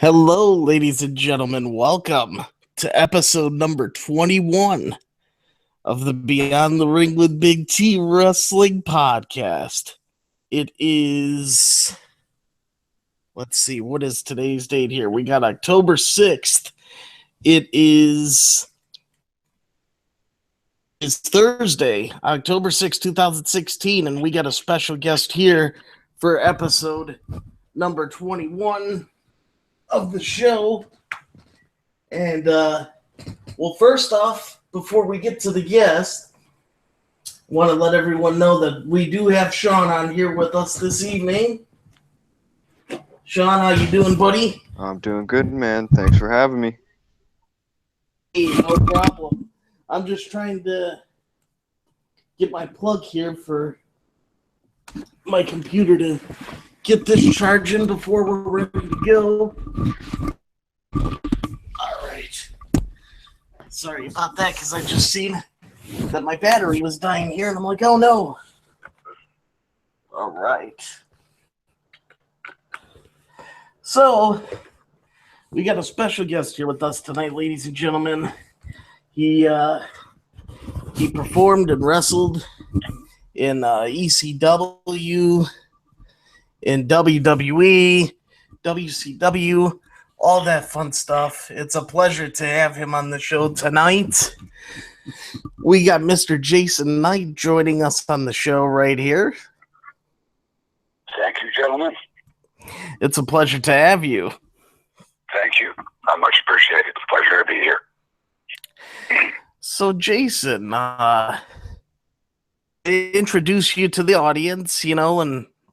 Hello, ladies and gentlemen. Welcome to episode number 21 of the Beyond the Ring with Big T Wrestling podcast. It is, let's see, what is today's date here? We got October 6th. It's Thursday, October 6th, 2016, and we got a special guest here for episode number 21 of the show. And well, first off, before we get to the guest, I want to let everyone know that we do have Sean on here with us this evening. Sean, how you doing, buddy? I'm doing good, man. Thanks for having me. Hey, no problem. I'm just trying to get my plug here for my computer to get this charging before we're ready to go. All right. Sorry about that, because I just seen that my battery was dying here, and I'm like, oh no. All right. So, we got a special guest here with us tonight, ladies and gentlemen. He performed and wrestled in ECW, in WWE, WCW, all that fun stuff. It's a pleasure to have him on the show tonight. We got Mr. Jason Knight joining us on the show right here. Thank you, gentlemen. It's a pleasure to have you. Thank you. I much appreciate it. It's a pleasure to be here. So, Jason, introduce you to the audience, and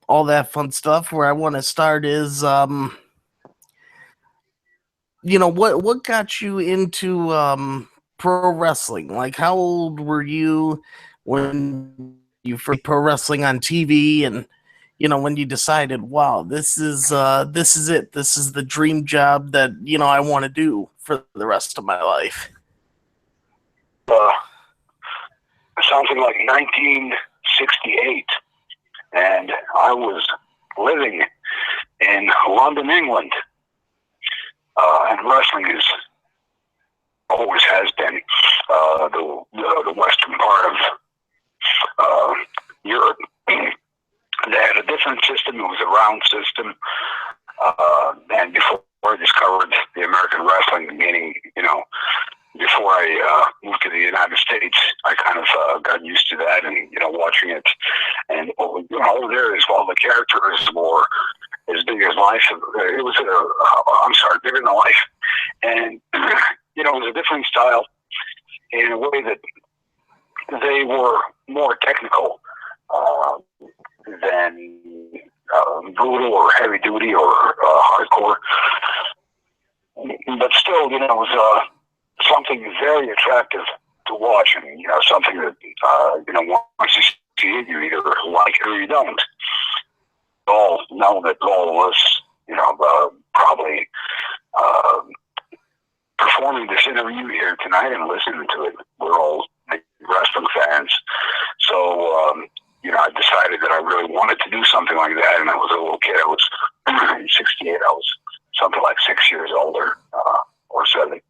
all that fun stuff. Where I want to start is, what got you into pro wrestling? Like, how old were you when you first pro wrestling on TV, and when you decided, wow, this is it. This is the dream job that I want to do for the rest of my life. Something like 1968, and I was living in London, England, and wrestling always has been the western part of Europe. They had a different system. It was a round system, and before I discovered the American wrestling, meaning before I moved to the United States, I kind of got used to that and, watching it. And over there as well, the characters were as big as life. It was, bigger than life. And, it was a different style in a way that they were more technical than brutal or heavy duty or hardcore. But still, it was something very attractive to watch, and something that once you see it, you either like it or you don't. All know that all of us, probably performing this interview here tonight and listening to it, we're all big wrestling fans. So I decided that I really wanted to do something like that, and I was a little kid. I was in '68. I was something like 6 years older or 7.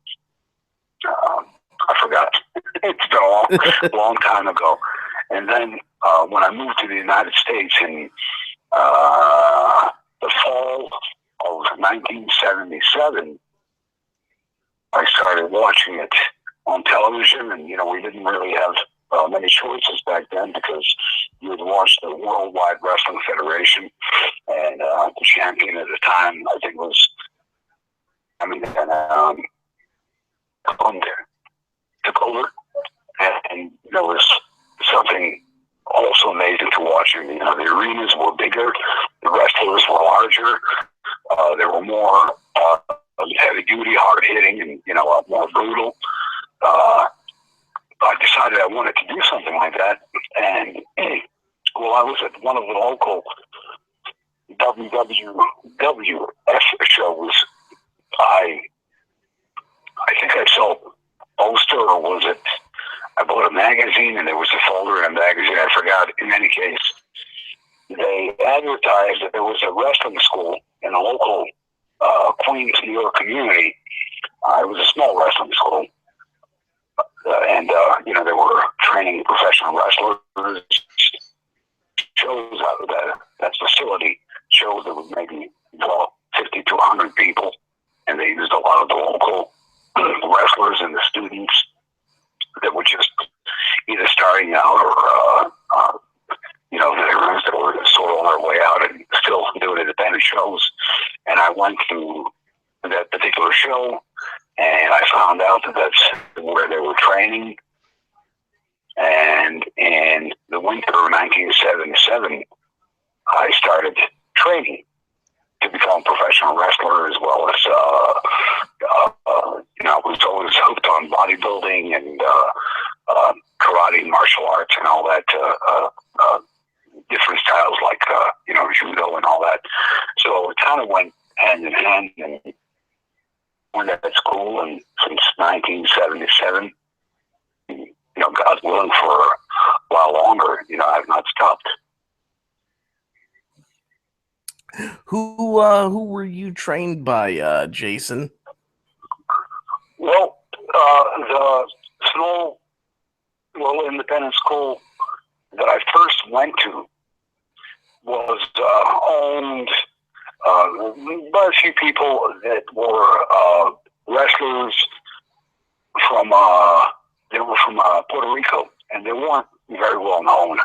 I forgot. It's been a long time ago. And then when I moved to the United States in the fall of 1977, I started watching it on television, and we didn't really have many choices back then, because you would watch the Worldwide Wrestling Federation, and the champion at the time, I think, was took over, and there was something also amazing to watch. The arenas were bigger, the wrestlers were larger, there were more heavy duty, hard hitting, and more brutal. I decided I wanted to do something like that, and well, I was at one of the local WWF shows. I think I saw a poster, or was it, I bought a magazine, and there was a folder in a magazine, I forgot. In any case, they advertised that there was a wrestling school in a local Queens, New York community. It was a small wrestling school. And they were training professional wrestlers. Shows out of that facility, shows that was maybe 50 to 100 people. And they used a lot of the local wrestlers and the students that were just either starting out or, that were sort of on their way out and still doing independent shows. And I went to that particular show, and I found out that that's where they were training. And in the winter of 1977, I started training to become a professional wrestler, as well as, I was always hooked on bodybuilding and karate, martial arts, and all that, different styles like, judo and all that. So it kind of went hand in hand, and went at school, and since 1977, God willing, for a while longer, I've not stopped. Who were you trained by, Jason? Well, the small little independent school that I first went to was owned by a few people that were wrestlers from Puerto Rico, and they weren't very well known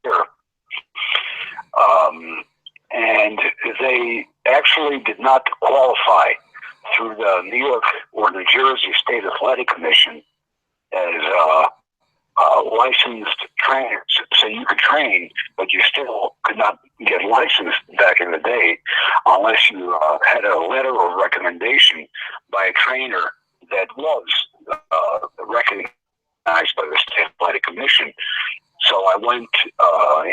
here. And they actually did not qualify through the New York or New Jersey State Athletic Commission as licensed trainers. So you could train, but you still could not get licensed back in the day unless you had a letter of recommendation by a trainer that was recognized by the State Athletic Commission. So I went,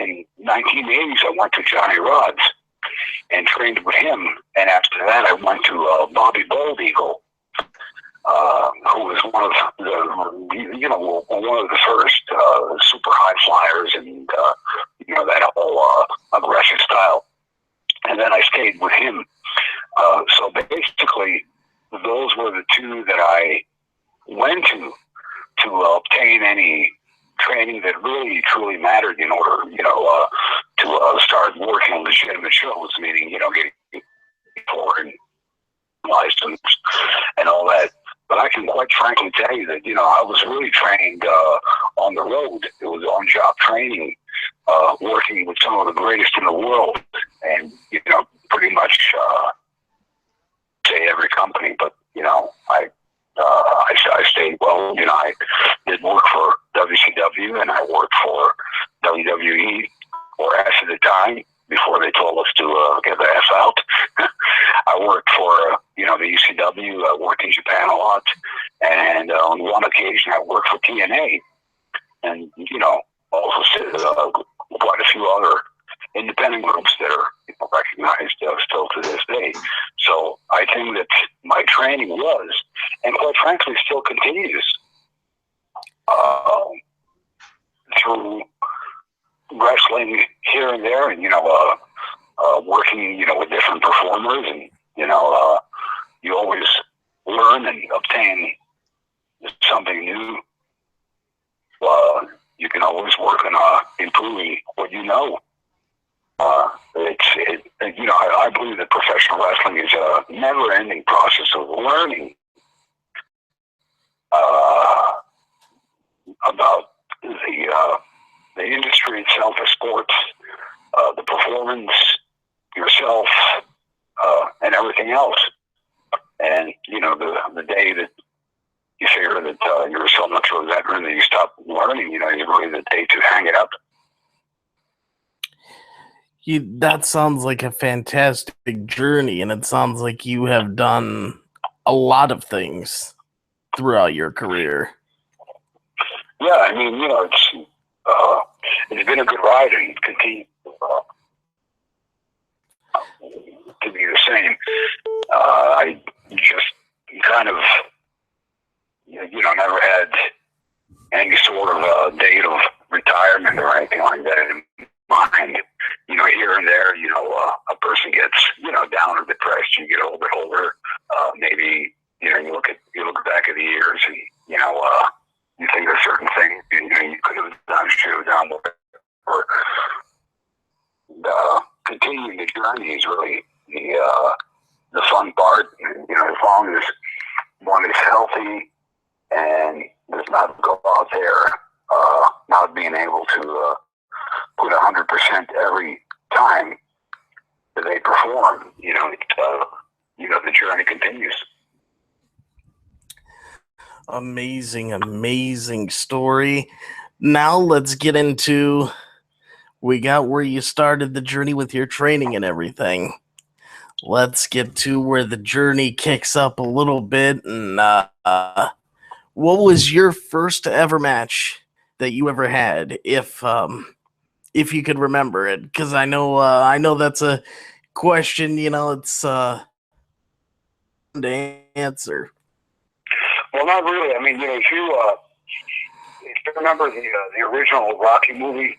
in 1980s, I went to Johnny Rodz and trained with him. And after that, I went to Bobby Bold Eagle, who was one of the first super high flyers and, that whole aggressive style. And then I stayed with him. So basically, those were the two that I went to obtain any training that really truly mattered in order, to start working on legitimate shows, meaning, getting foreign license and all that. But I can quite frankly tell you that, I was really trained on the road. It was on-job training, working with some of the greatest in the world, and, pretty much say every company, but, I stayed well. I did work for WCW, and I worked for WWE, or S at the time, before they told us to get the F out. I worked for, the ECW. I worked in Japan a lot. And on one occasion, I worked for TNA. And, also quite a few other independent groups that are recognized still to this day. So I think that my training was, and quite frankly still continues, through wrestling here and there, and working with different performers, and you always learn and obtain something new. You can always work on improving what you know. I believe that professional wrestling is a never-ending process of learning about the industry itself, the sports, the performance, yourself, and everything else. And the day that you figure that you're so much of a veteran that you stop learning, is really the day to hang it up. That sounds like a fantastic journey, and it sounds like you have done a lot of things throughout your career. Yeah, I mean, it's been a good ride, and it continues to be the same. I just kind of, never had any sort of date of retirement or anything like that in mind. Here and there, a person gets, down or depressed continuing the journey is really the fun part. You know, as long as one is healthy and does not go out there not being able to put 100% every time that they perform, you know, the journey continues. Amazing story. Now let's get into, we got where you started the journey with your training and everything. Let's get to where the journey kicks up a little bit. And what was your first ever match that you ever had, if you could remember it? Because I know that's a question. You know, it's to answer. Well, not really. I mean, you know, if you remember the original Rocky movie,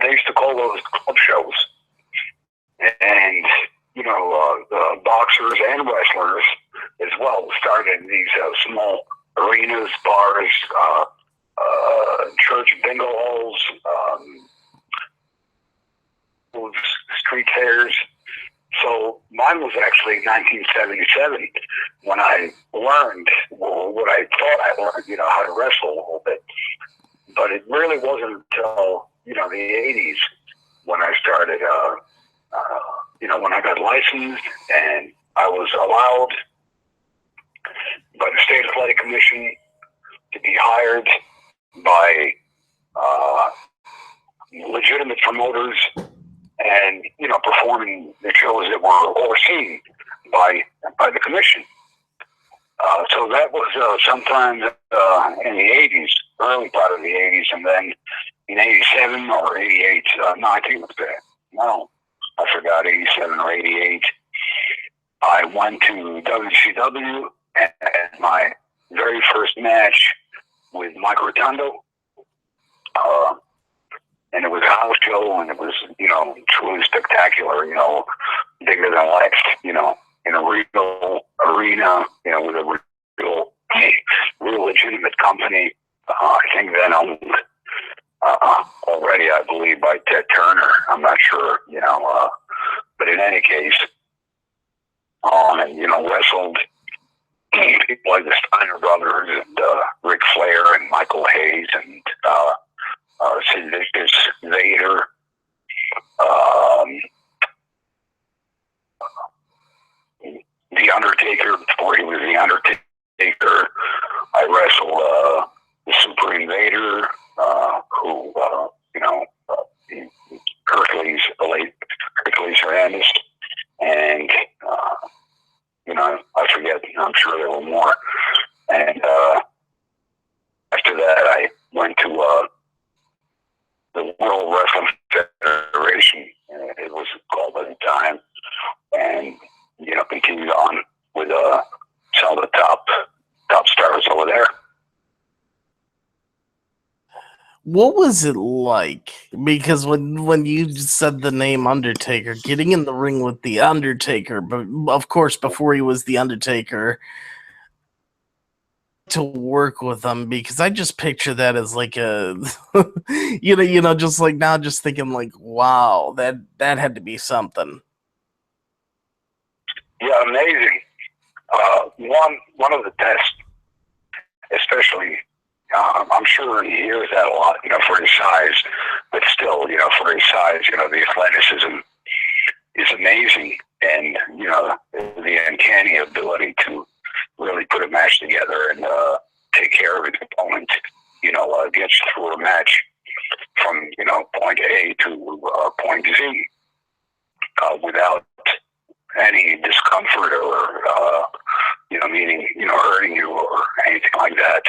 they used to call those club shows, and you know, the boxers and wrestlers as well started in these small arenas, bars, church bingo halls, street fairs. So mine was actually 1977 when I learned what I thought I learned, you know, how to wrestle a little bit. But it really wasn't until, you know, the 80s when I started, you know, when I got licensed and I was allowed by the State Athletic Commission to be hired by legitimate promoters and, you know, performing the shows that were overseen by the commission. So that was sometime in the 80s, early part of the 80s, and then in 87 or 88, no, I think it was no, I forgot, 87 or 88, I went to WCW and had my very first match with Mike Rotundo. And it was a house show, and it was, you know, truly spectacular, you know, bigger than life, you know, in a real arena, you know, with a real legitimate company. I think then owned already, I believe, by Ted Turner. I'm not sure, you know, but in any case, and, you know, wrestled people like the Steiner brothers and Ric Flair and Michael Hayes and Sid Vicious, Vader, The Undertaker, before he was The Undertaker. I wrestled the Super Invader, who, you know, Hercules, the late Hercules Hernandez, and, you know, I forget, I'm sure there were more. And after that, I went to the World Wrestling Federation, it was called at the time, and, you know, continued on with some of the top stars over there. What was it like? Because when you said the name Undertaker, getting in the ring with the Undertaker, but of course before he was the Undertaker, to work with him, because I just picture that as like a you know, just like now just thinking like, wow, that had to be something. Yeah, amazing. One of the best, especially, I'm sure he hears that a lot, you know, for his size, but still, you know, for his size, you know, the athleticism is amazing, and, you know, the uncanny ability to really put a match together and take care of his opponent, you know, gets through a match from, you know, point A to point Z without any discomfort or, you know, meaning, you know, hurting you or anything like that.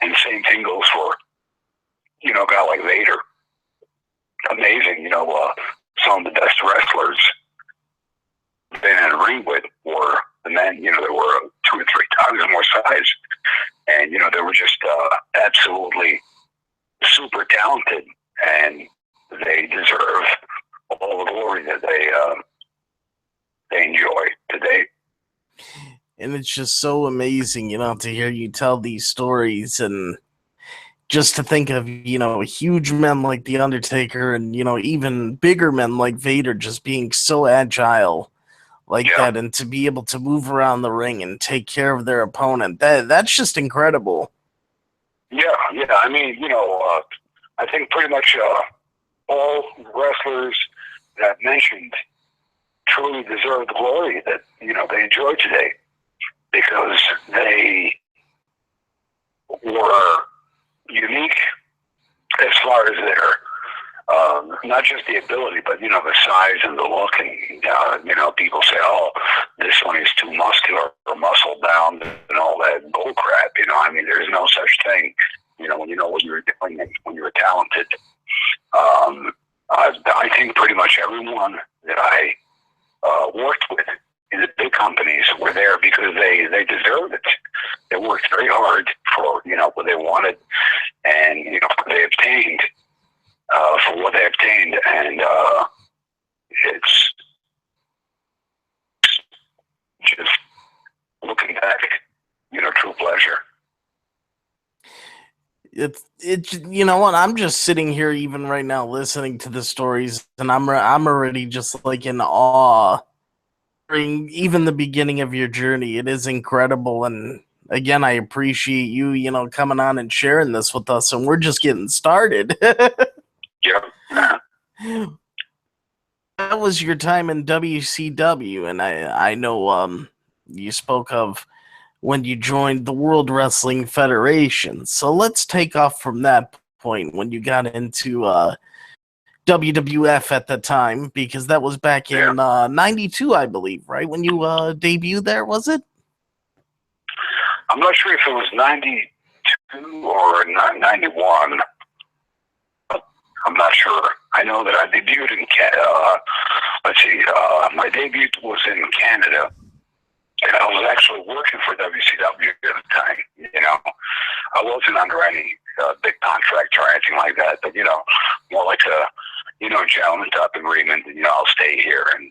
And the same thing goes for, you know, a guy like Vader. Amazing, you know, some of the best wrestlers I've been in a ring with were the men, you know, that were 2 or 3 times more size. And, you know, they were just absolutely super talented, and they deserve all the glory that they enjoy today. And it's just so amazing, you know, to hear you tell these stories and just to think of, huge men like The Undertaker and, even bigger men like Vader just being so agile like Yeah. that, and to be able to move around the ring and take care of their opponent. That's just incredible. Yeah. I mean, I think pretty much all wrestlers that I've mentioned truly deserve the glory that, they enjoy today, because they were unique as far as their not just the ability, but the size and the look, and people say, "Oh, this one is too muscular or muscle bound," and all that bull crap. I mean, there's no such thing. When you know what you're doing and when you're talented. I think pretty much everyone that I worked with in the big companies were there because they deserved it. They worked very hard for what they wanted, and what they obtained. For what they obtained, and it's just looking back, true pleasure. It's you know what, I'm just sitting here even right now listening to the stories, and I'm already just like in awe during even the beginning of your journey. It is incredible, and again, I appreciate you coming on and sharing this with us, and we're just getting started. Yeah. That was your time in WCW, and I know you spoke of when you joined the World Wrestling Federation. So let's take off from that point when you got into WWF at the time, because that was back in '92, I believe, right? When you debuted there, was it? I'm not sure if it was 92 or 91. I'm not sure. I know that I debuted in Canada. Let's see, my debut was in Canada, and I was actually working for WCW at the time. I wasn't under any big contract or anything like that, but more like a gentleman type agreement. I'll stay here and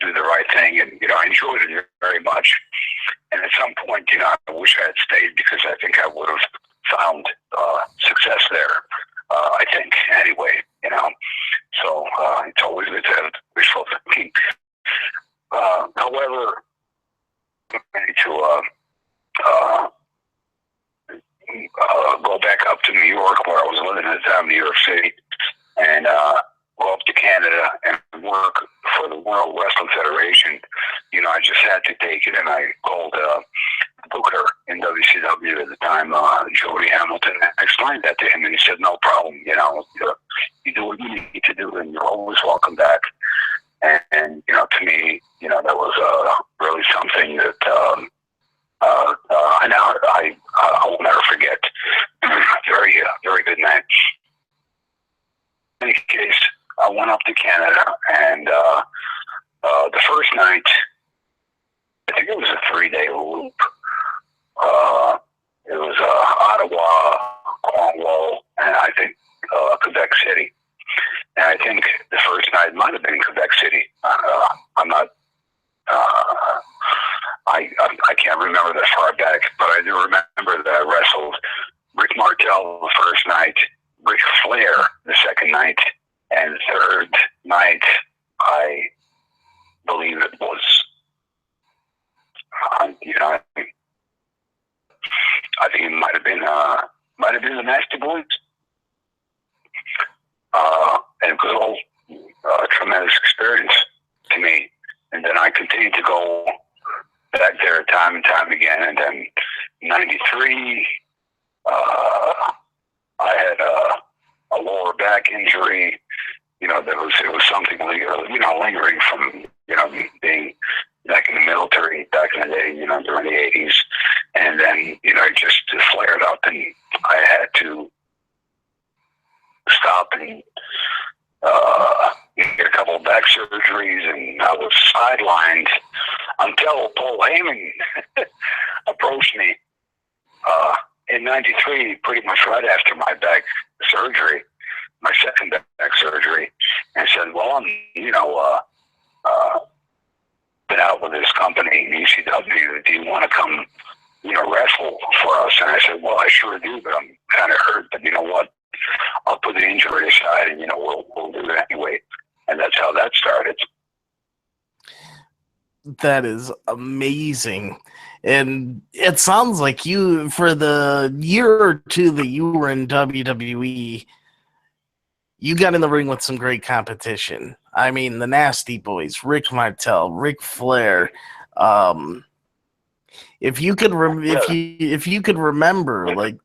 do the right thing, and I enjoyed it very much. And at some point, I wish I had stayed, because I think I would have found success there. I think, anyway, so it's always good to have wishful thinking. However, I need to go back up to New York, where I was living at the time, New York City, and go up to Canada and work for the World Wrestling Federation. I just had to take it, and I called Booker in WCW at the time, Jody Hamilton. I explained that to him, and he said, "No problem. You do what you need to do, and you're always welcome back." And to me, that was really something that I will never forget. Very good night. In any case, I went up to Canada, and the first night, I think it was a 3-day loop. It was Ottawa, Cornwall, and I think Quebec City. And I think the first night might have been in Quebec City. I'm not. I can't remember that far back, but I do remember that I wrestled Rick Martel the first night, Ric Flair the second night, and the third night, I believe it was. I think it might have been the Nasty Boys. And it was all tremendous experience to me. And then I continued to go back there time and time again. And then in '93, I had a lower back injury. It was something lingering from being back in the military back in the day, during the '80s, and then it just flared up, and I had to stop and get a couple of back surgeries, and I was sidelined until Paul Heyman approached me in '93, pretty much right after my back surgery, my second back surgery, and said, "Well, I'm been out with this company, ECW. Do you want to come wrestle for us? And I said, well, I sure do, but I'm kind of hurt. But you know what? I'll put the injury aside, and we'll do it anyway. And that's how that started. That is amazing. And it sounds like you, for the year or two that you were in WWE, you got in the ring with some great competition. I mean, the Nasty Boys, Rick Martel, Ric Flair. If you could remember, like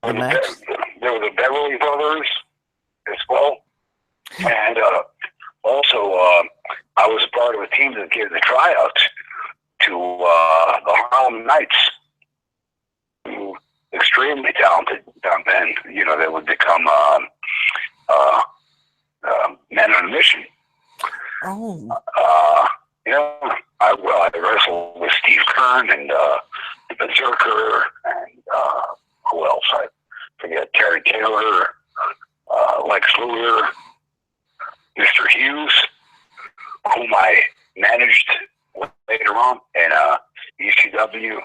the match, there were the Beverly Brothers as well, and also I was a part of a team that gave the tryouts to the Harlem Knights, who extremely talented men. They would become men on a mission. oh, I wrestled with Steve Kern and the Berserker, and who else? I forget. Terry Taylor, Lex Luger, Mr. Hughes, whom I managed later on, and ECW,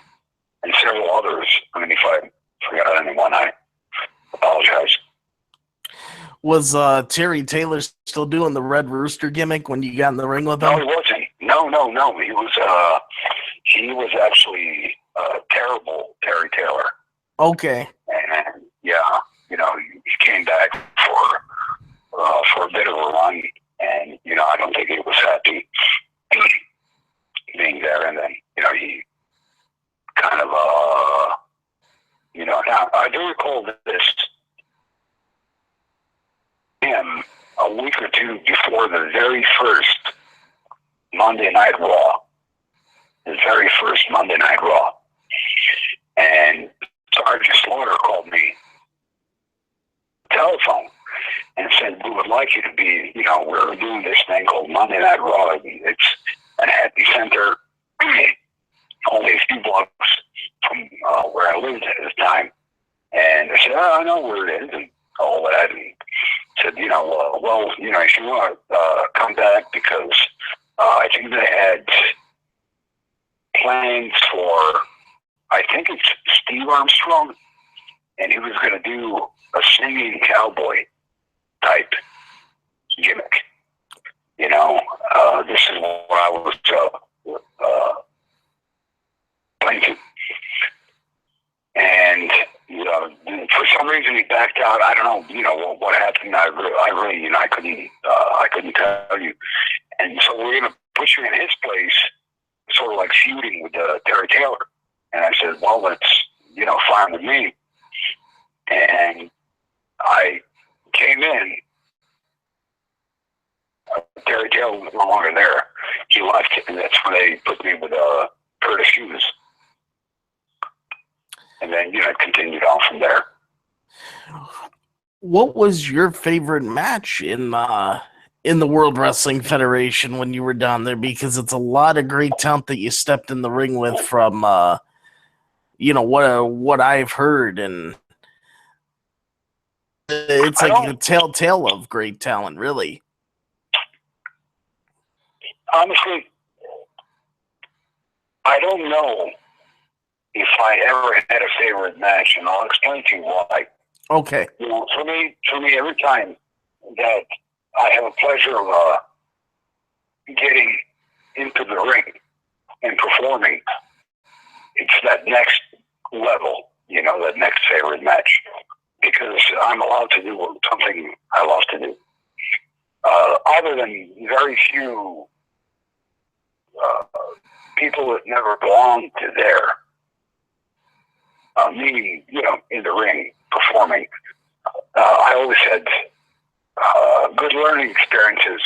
and several others. I mean, if I forgot anyone, I apologize. was Terry Taylor still doing the Red Rooster gimmick when you got in the ring with him? No, he wasn't. No. He was actually terrible, Terry Taylor. Okay. And yeah, he came back for a bit of a run, and I don't think he was happy being there. And then he kind of now I do recall this him a week or two before the very first Monday Night Raw. The very first Monday Night Raw. And Sergeant Slaughter called me telephone and said, we would like you to be, we're doing this thing called Monday Night Raw. It's an epicenter only a few blocks from where I lived at the time. And I said, I know where it is and all that. And said, if you want to come back, because I think they had plans for, I think it's Steve Armstrong, and he was going to do a singing cowboy type gimmick. This is what I was thinking. And for some reason he backed out. I don't know, what happened. I really, I couldn't tell you. And so we're going to put you in his place, sort of like feuding with Terry Taylor. And I said, well, that's, fine with me. And I came in. Terry Taylor was no longer there. He left, and that's when they put me with Curtis Hughes. And then, it continued on from there. What was your favorite match in the World Wrestling Federation when you were down there? Because it's a lot of great talent that you stepped in the ring with from, what I've heard. And it's like a telltale of great talent, really. Honestly, I don't know if I ever had a favorite match, and I'll explain to you why. Okay. For me, every time that I have a pleasure of getting into the ring and performing, it's that next level, that next favorite match, because I'm allowed to do something I love to do. Other than very few people that never belonged to there, meaning, in the ring, performing, I always had good learning experiences.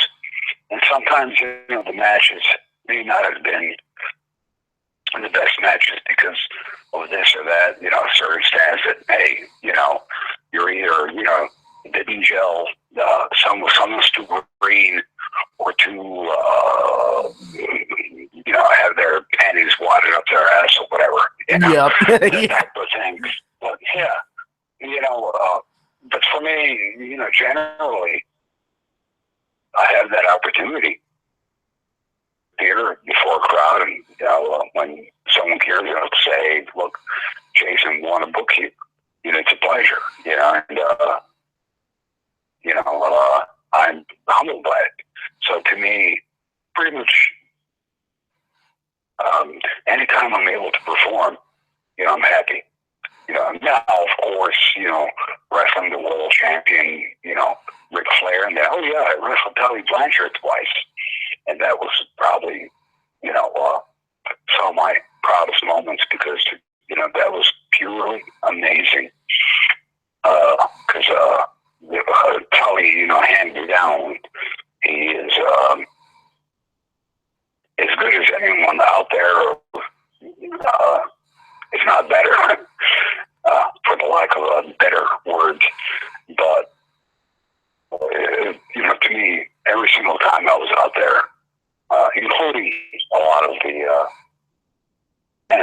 And sometimes, the matches may not have been the best matches because of this or that, circumstance that, hey, you're either, didn't gel, someone's too green or too, have their panties wadded up their ass or whatever. Yeah. That type of things. But yeah, but for me, generally, I have that opportunity here before a crowd, and when someone cares enough to say, look, Jason, want to book you. It's a pleasure, and, I'm humbled by it. So to me, pretty much anytime I'm able to perform, I'm happy. Now, of course, wrestling the world champion, Ric Flair, and that, oh yeah, I wrestled Tully Blanchard twice. And that was probably, some of my proudest moments because, that was purely amazing. Because Tully, hand me down, he is as good as anyone out there, if not better, for the lack of a better word. But, to me, every single time I was out there, including a lot of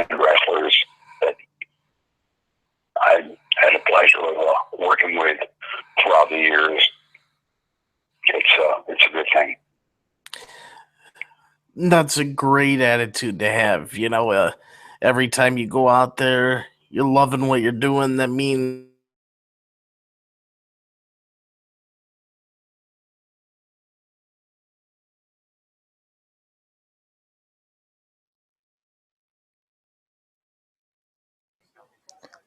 the wrestlers that I had the pleasure of working with throughout the years, it's a good thing. That's a great attitude to have. Every time you go out there, you're loving what you're doing. That means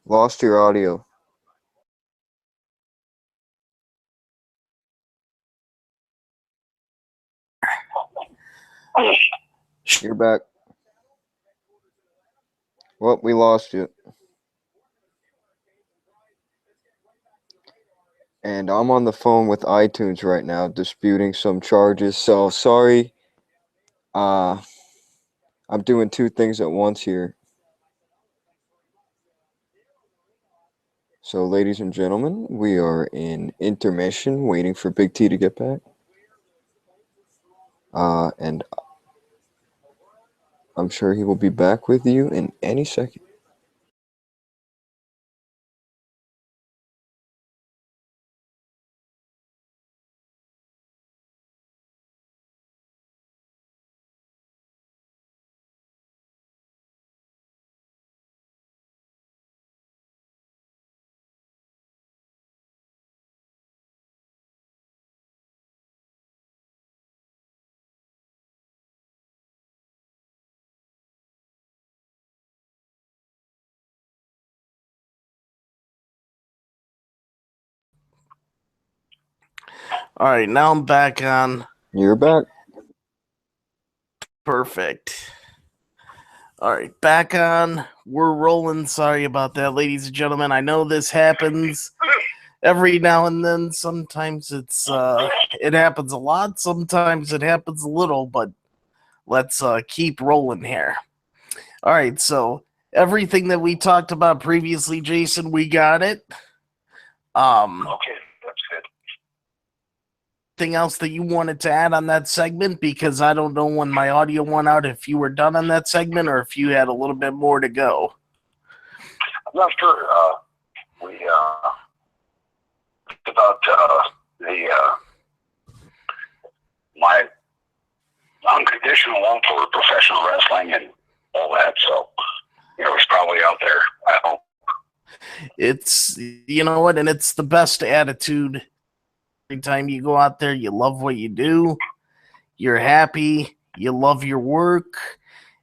Lost your audio. You're back. Well, we lost you. And I'm on the phone with iTunes right now disputing some charges. So sorry. I'm doing two things at once here. So, ladies and gentlemen, we are in intermission waiting for Big T to get back. And I'm sure he will be back with you in any second. all right. Now I'm back on. You're back. Perfect. All right, back on. We're rolling. Sorry about that, ladies and gentlemen. I know this happens every now and then. Sometimes it happens a lot. Sometimes it happens a little, but let's keep rolling here. All right, so everything that we talked about previously, Jason, we got it. Okay, that's good. Anything else that you wanted to add on that segment? Because I don't know when my audio went out if you were done on that segment or if you had a little bit more to go. I'm not sure. We about my unconditional love for professional wrestling and all that. So it's probably out there. I hope. It's, and it's the best attitude. Every time you go out there, you love what you do. You're happy. You love your work.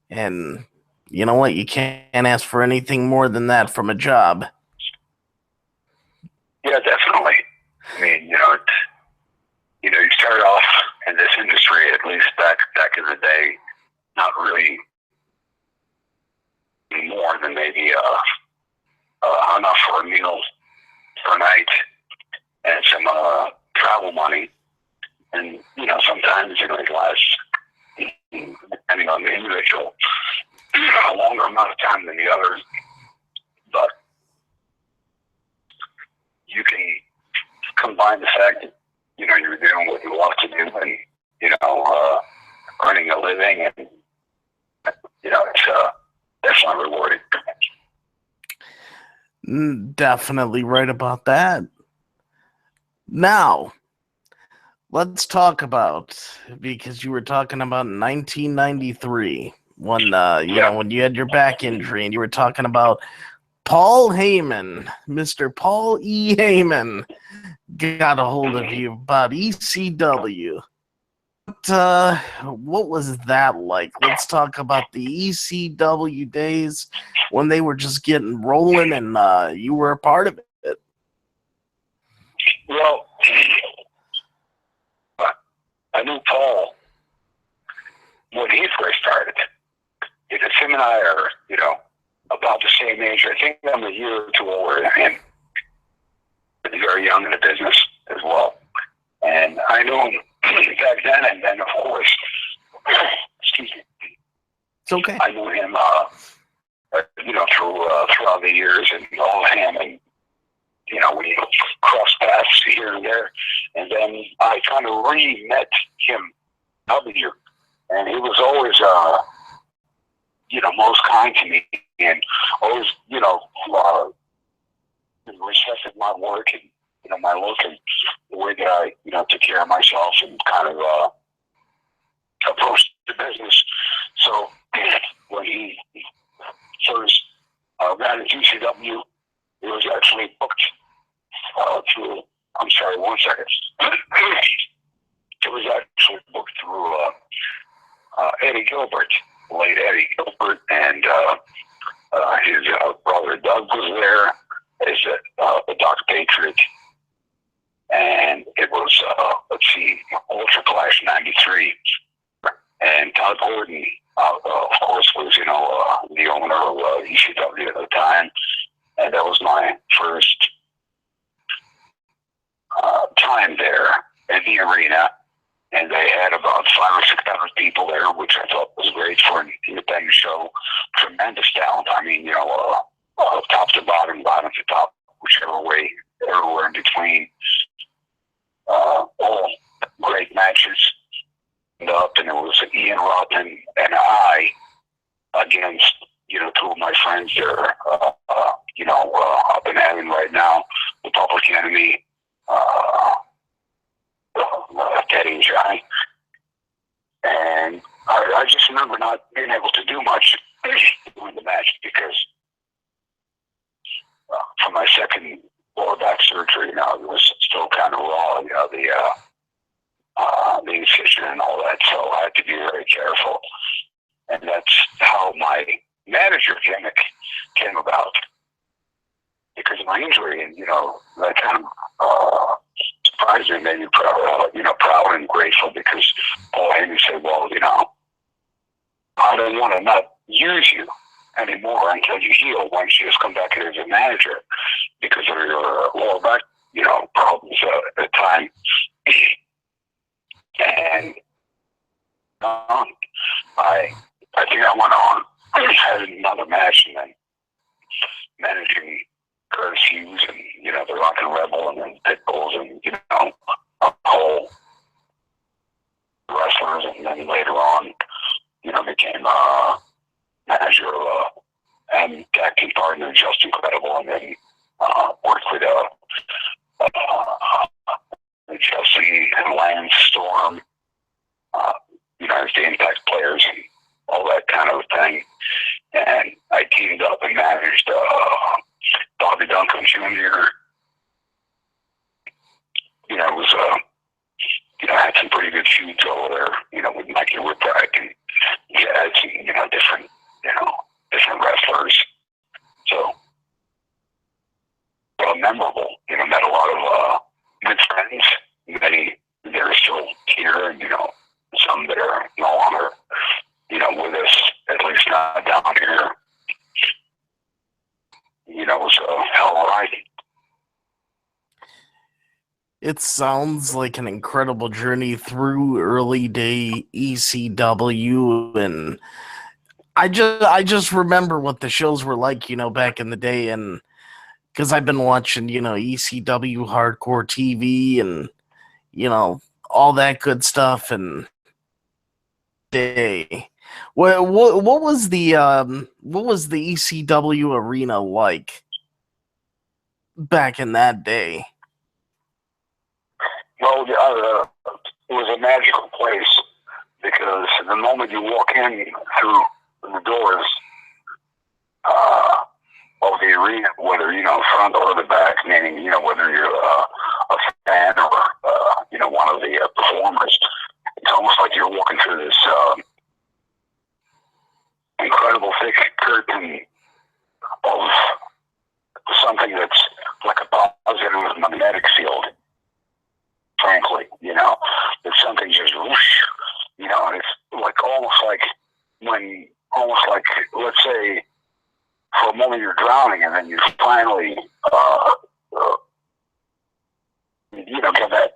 And you know what? You can't ask for anything more than that from a job. Yeah, definitely. I mean, you start off in this industry, at least back in the day, not really more than maybe enough for a meal per night and some travel money. And, sometimes it lasts, depending on the individual, a longer amount of time than the others. But you can combine the fact that, you're doing what you love to do and, earning a living and, it's definitely rewarding. Definitely right about that. Now, let's talk about, because you were talking about 1993. when when you had your back injury and you were talking about Paul Heyman, Mr. Paul E. Heyman, got a hold of you about ECW. What was that like? Let's talk about the ECW days when they were just getting rolling and you were a part of it. Well, I knew Paul when he first started, because him and I are, about the same age. I think I'm a year or two older than him. He's very young in the business as well. And I knew him back then, and then, of course, excuse me. It's okay. I knew him, throughout the years, and all him, and, we crossed paths here and there. And then I kind of re-met him, W. And he was always, most kind to me, and always, respected my work and, my look and the way that I, took care of myself and kind of approached the business. So when he first ran into GCW, it was actually booked through, I'm sorry, 1 second. It was actually booked through Eddie Gilbert, late Eddie Gilbert, and his brother Doug was there as the Dr. Patriot. And it was, Ultra Clash 93. And Todd Gordon, of course, was, the owner of ECW at the time. And that was my first time there in the arena. And they had about 500 or 600 people there, which I thought was great for an independent show. Tremendous talent. I mean, top to bottom, bottom to top, whichever way, everywhere in between. All great matches. And it was Ian Rotten and I against, two of my friends there, up in heaven right now, the Public Enemy, Teddy and Johnny. And I just remember not being able to do much during the match because for my second lower back surgery, it was still kind of raw, the incision and all that, so I had to be very careful. And that's how my manager gimmick came about, because of my injury, and that kind of surprised me, made me proud and grateful, because Paul Heyman said, well, I don't want to not use you anymore until you heal. Why don't you just come back here as a manager, because of your lower back, problems at the time. And I think I went on, had another match, and then managing Curtis Hughes and, the Rockin' Rebel and then Pitbulls and, whole wrestlers, and then later on, became manager and tag team partner Just Incredible, and then worked with Jesse and Lance Storm, as the Impact players and all that kind of thing. And I teamed up and managed Bobby Duncan Jr. It was, I had some pretty good feuds over there, with Mikey Whipwreck and Jazz and, different wrestlers. So, memorable, met a lot of good friends, many that are still here, and, some that are no longer, with us, at least not down here. It was a hell of a ride. It sounds like an incredible journey through early day ECW, and I just remember what the shows were like, back in the day, and because I've been watching, ECW Hardcore TV and, all that good stuff, and day. What was the ECW arena like back in that day? Well, it was a magical place, because the moment you walk in through the doors of the arena, whether, front or the back, meaning, whether you're a fan or, one of the performers. It's almost like you're walking through this incredible thick curtain of something that's like a positive magnetic field, frankly, it's something just whoosh, and it's like almost like let's say for a moment you're drowning and then you finally get that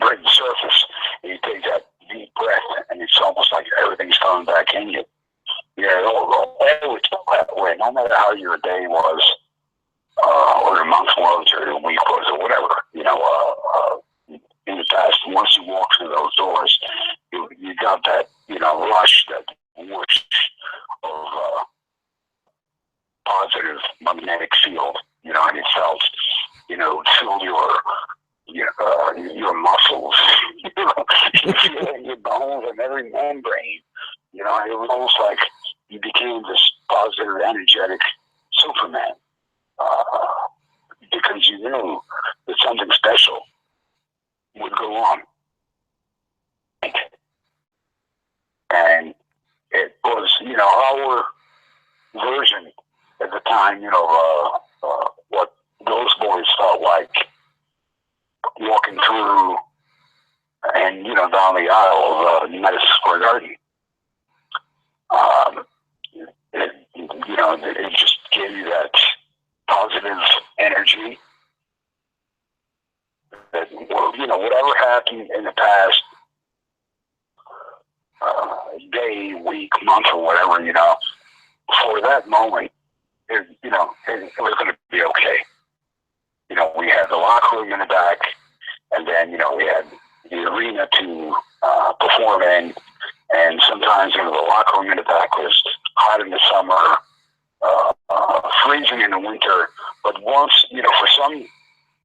break the surface and you take that deep breath and it's almost like everything's coming back in you. Yeah, it always felt that way, no matter how your day was, or your month was, or your week was, or whatever, in the past. Once you walk through those doors, you got that, rush, that whoosh of positive magnetic field, and it felt, filled your muscles, your bones and every membrane. It was almost like you became this positive, energetic Superman, because you knew that something special would go on. And it was, our version at the time, what those boys felt like walking through and, down the aisle of Madison Square Garden. It just gave you that positive energy that, whatever happened in the past day, week, month, or whatever, for that moment, it was going to be okay. We had the locker room in the back, and then, we had the arena to perform in, and sometimes, the locker room in the back was hot in the summer, freezing in the winter, but once, for some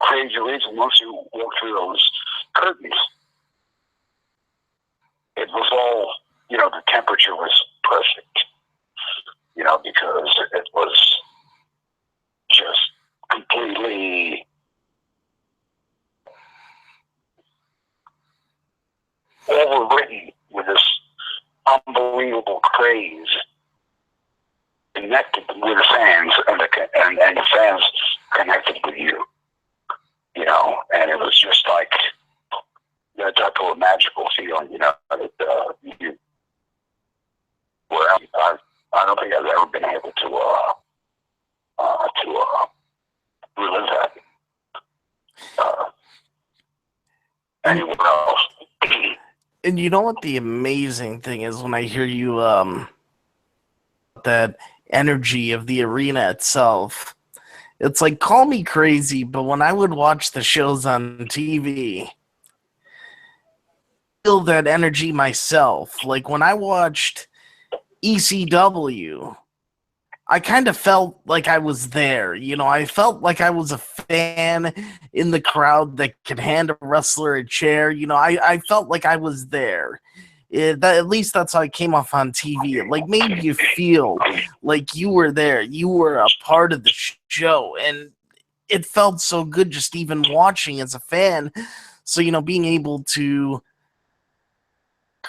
crazy reason, once you walk through those curtains, it was all, the temperature was perfect, because it was just completely overwritten with this unbelievable craze connected with the fans and the fans connected with you, and it was just like that type of magical feeling, that I don't think I've ever been able to relive that anywhere else. And you know what the amazing thing is when I hear you that energy of the arena itself, it's like, call me crazy, but when I would watch the shows on TV, feel that energy myself. Like when I watched ECW, I kind of felt like I was there. I felt like I was a fan in the crowd that could hand a wrestler a chair. I felt like I was there. At least that's how I came off on TV. It like made you feel like you were there. You were a part of the show. And it felt so good just even watching as a fan. So, being able to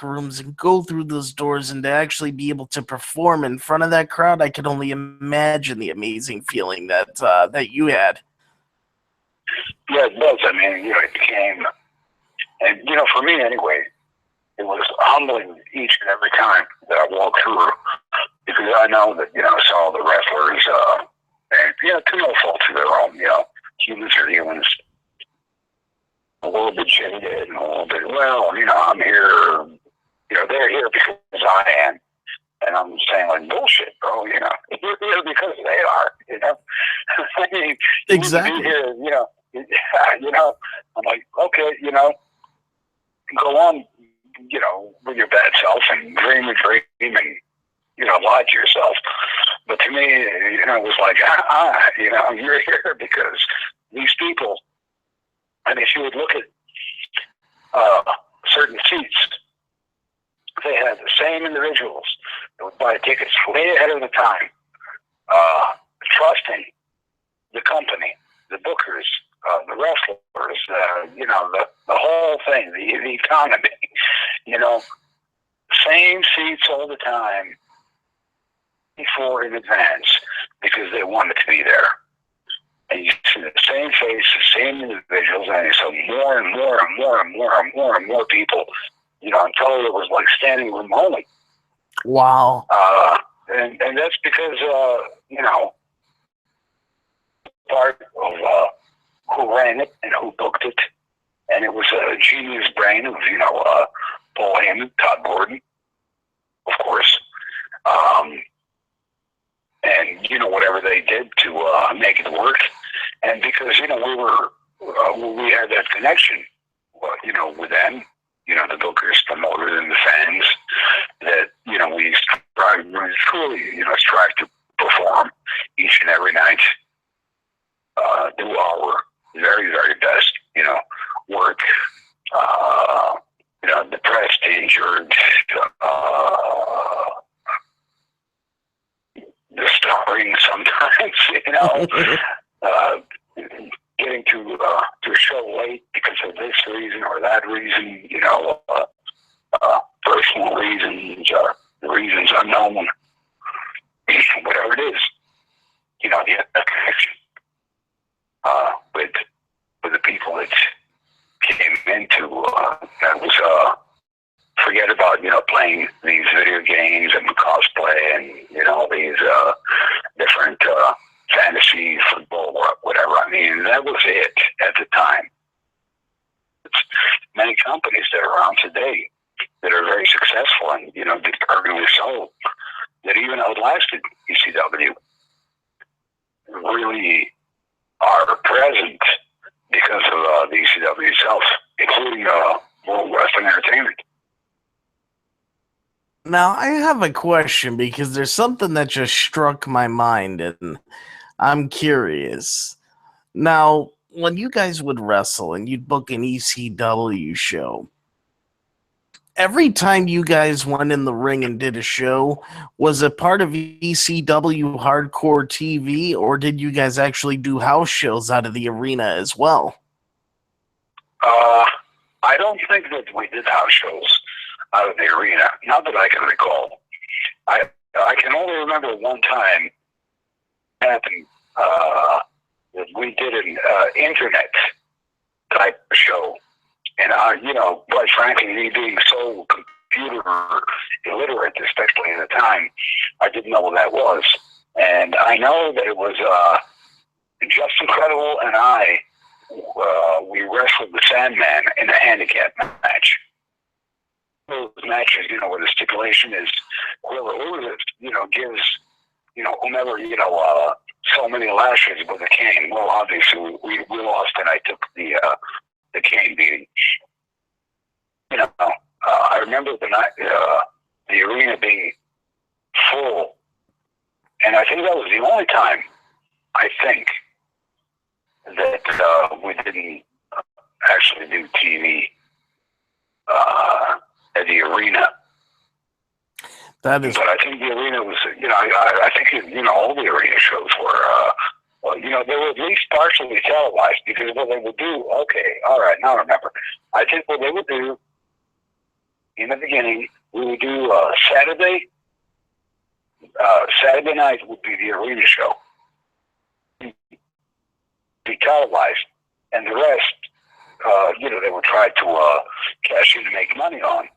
rooms and go through those doors and to actually be able to perform in front of that crowd, I could only imagine the amazing feeling that that you had. Yeah, it does. I mean, it became, and for me anyway, it was humbling each and every time that I walked through, because I know that some of the wrestlers, and to no fault of their own, humans are humans, a little bit jaded and a little bit, I'm here. They're here because I am. And I'm saying, like, bullshit, bro, you're here because they are, I mean, exactly. Here, I'm like, okay, go on, with your bad self and dream a dream and, lie to yourself. But to me, it was like, you're here because these people, and if you would look at certain seats, they had the same individuals They would buy tickets way ahead of the time, trusting the company, the bookers, the wrestlers, the whole thing, the economy, same seats all the time before in advance because they wanted to be there. And you see the same face, the same individuals, and you saw more and more and more and more and more and more people, until it was like standing room only. Wow. And that's because, part of who ran it and who booked it. And it was a genius brain of, Paul Heyman, Todd Gordon, of course. And, whatever they did to make it work. And because, we had that connection, with them, the bookers, promoters, and the fans, that, we strive to perform each and every night, do our very, very best, work, depressed, injured, the starring sometimes, getting to a show late because of this reason or that reason, personal reasons or reasons unknown, whatever it is, the connection with the people that came into that was forget about playing these video games and cosplay and these different fantasy football or whatever. I mean, that was it at the time. It's many companies that are around today that are very successful and determinedly so, that even outlasted ECW, really are present because of the ECW itself, including World Wrestling Entertainment. Now, I have a question because there's something that just struck my mind, and I'm curious. Now, when you guys would wrestle and you'd book an ECW show, every time you guys went in the ring and did a show, was it part of ECW Hardcore TV, or did you guys actually do house shows out of the arena as well? I don't think that we did house shows out of the arena, not that I can recall. I can only remember one time happened that we did an internet type of show. And, quite frankly, me being so computer illiterate, especially at the time, I didn't know what that was. And I know that it was Just Incredible and I, we wrestled the Sandman in a handicap match. Those matches, where the stipulation is whoever loses, gives, whomever, so many lashes with a cane. Well, obviously, we lost, and I took the cane beating. I remember the night, the arena being full, and I think that was the only time, I think, that we didn't actually do TV at the arena. That is, but I think the arena was, I think, all the arena shows were, they were at least partially televised, because what they would do, okay, all right, now I remember. I think what they would do, in the beginning, we would do Saturday night would be the arena show. Be televised, and the rest, they would try to cash in to make money on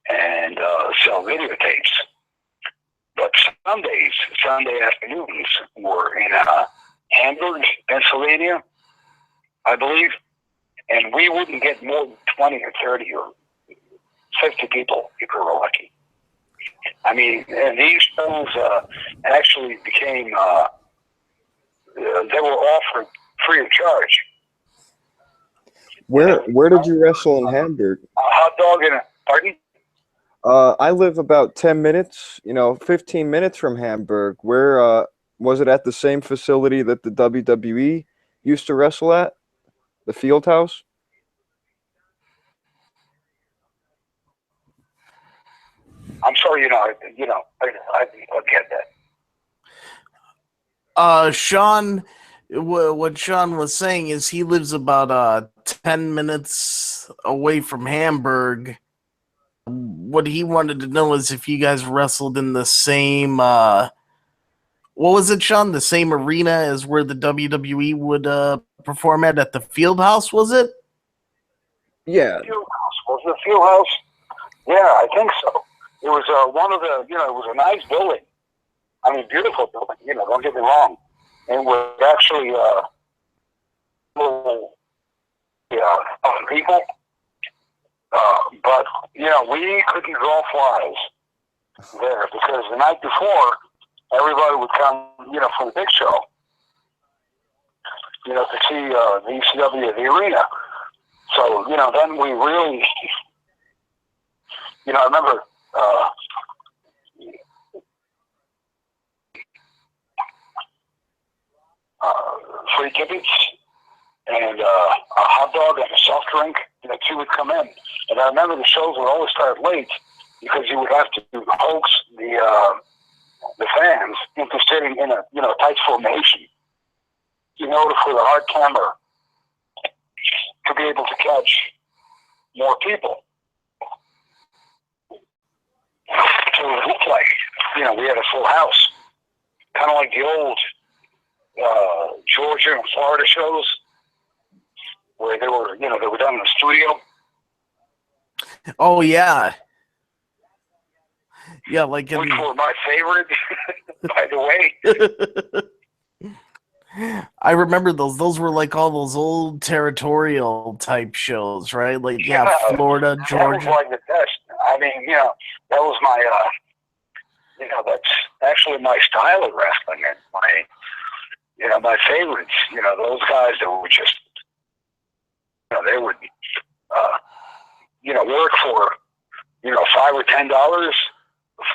and sell videotapes. But Sunday afternoons were in Hamburg, Pennsylvania, I believe, and we wouldn't get more than 20 or 30 or 50 people if we were lucky. I mean, and these shows actually became, they were offered free of charge. Where did you wrestle in Hamburg? A hot dog and pardon? I live about 10 minutes, 15 minutes from Hamburg. Where was it at the same facility that the WWE used to wrestle at? The Field House? I'm sorry, I get that. Sean, what Sean was saying is he lives about 10 minutes away from Hamburg. What he wanted to know is if you guys wrestled in the same, what was it, Sean? The same arena as where the WWE would perform at the Field House, was it? Yeah. Field House. Was it the Field House? Yeah, I think so. It was one of the, it was a nice building. I mean, beautiful building, don't get me wrong. And we're actually little people. But, we couldn't draw flies there because the night before, everybody would come, for the big show, to see the ECW at the arena. So, then we really, I remember free tickets and a hot dog and a soft drink, two would come in. And I remember the shows would always start late because you would have to hoax the fans into sitting in a tight formation in order for the hard camera to be able to catch more people. So it looked like, we had a full house, kind of like the old Georgia and Florida shows where they were done in the studio. Oh, yeah. Yeah, like which were my favorite, by the way. I remember those. Those were like all those old territorial type shows, right? Like, Florida, Georgia. That was like the best. I mean, that was my, that's actually my style of wrestling and my favorites. Those guys that were just, they would, work for, $5 or $10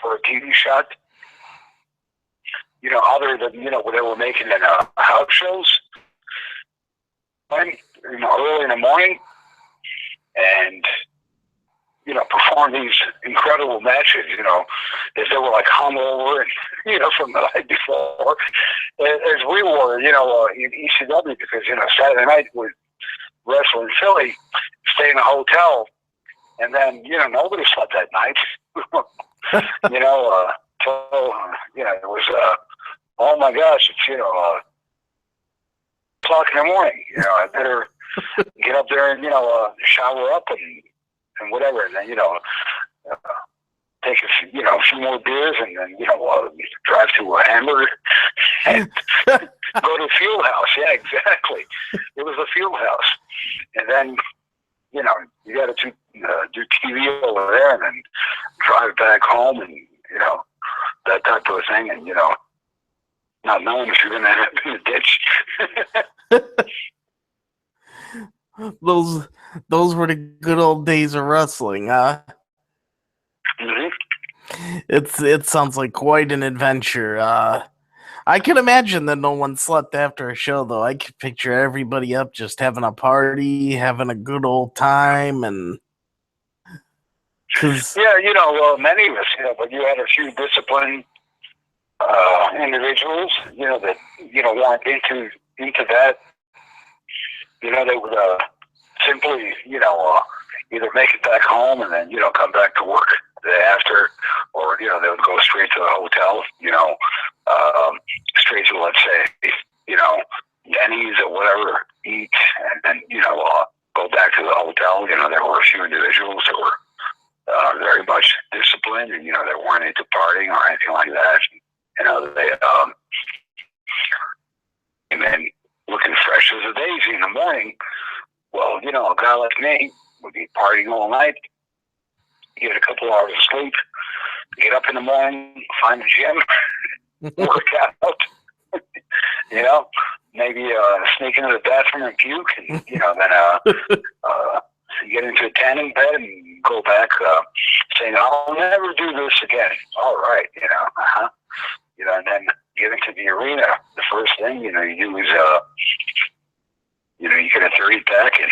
for a TV shot. Other than, what they were making in house shows. And, early in the morning. And, perform these incredible matches, as they were like hungover and, from the night before. As we were, in ECW, because, Saturday night we wrestle in Philly, stay in a hotel, and then, nobody slept that night. It was, oh my gosh, it's, o'clock in the morning, I better get up there and, shower up and whatever, and then, take a few more beers and then, drive to a Hamburg and go to Field House. Yeah, exactly. It was a Field House. And then, you got to do TV over there and then drive back home and, that type of thing. And, not knowing if you're going to end up in the ditch. Those were the good old days of wrestling, huh? Mm-hmm. It sounds like quite an adventure. I can imagine that no one slept after a show, though. I could picture everybody up just having a party, having a good old time, and many of us, but you had a few disciplined individuals, that weren't into that. They would simply, either make it back home and then come back to work the day after, or they would go straight to the hotel, straight to, let's say, Denny's or whatever, eat, and then go back to the hotel. There were a few individuals that were very much disciplined, and they weren't into partying or anything like that. They and then looking fresh as a daisy in the morning. Well, a guy like me would be partying all night, get a couple hours of sleep, get up in the morning, find a gym, work out, maybe sneak into the bathroom and puke, and, then get into a tanning bed and go back saying, I'll never do this again. All right, and then get into the arena. The first thing, you do is, you get a 30-pack and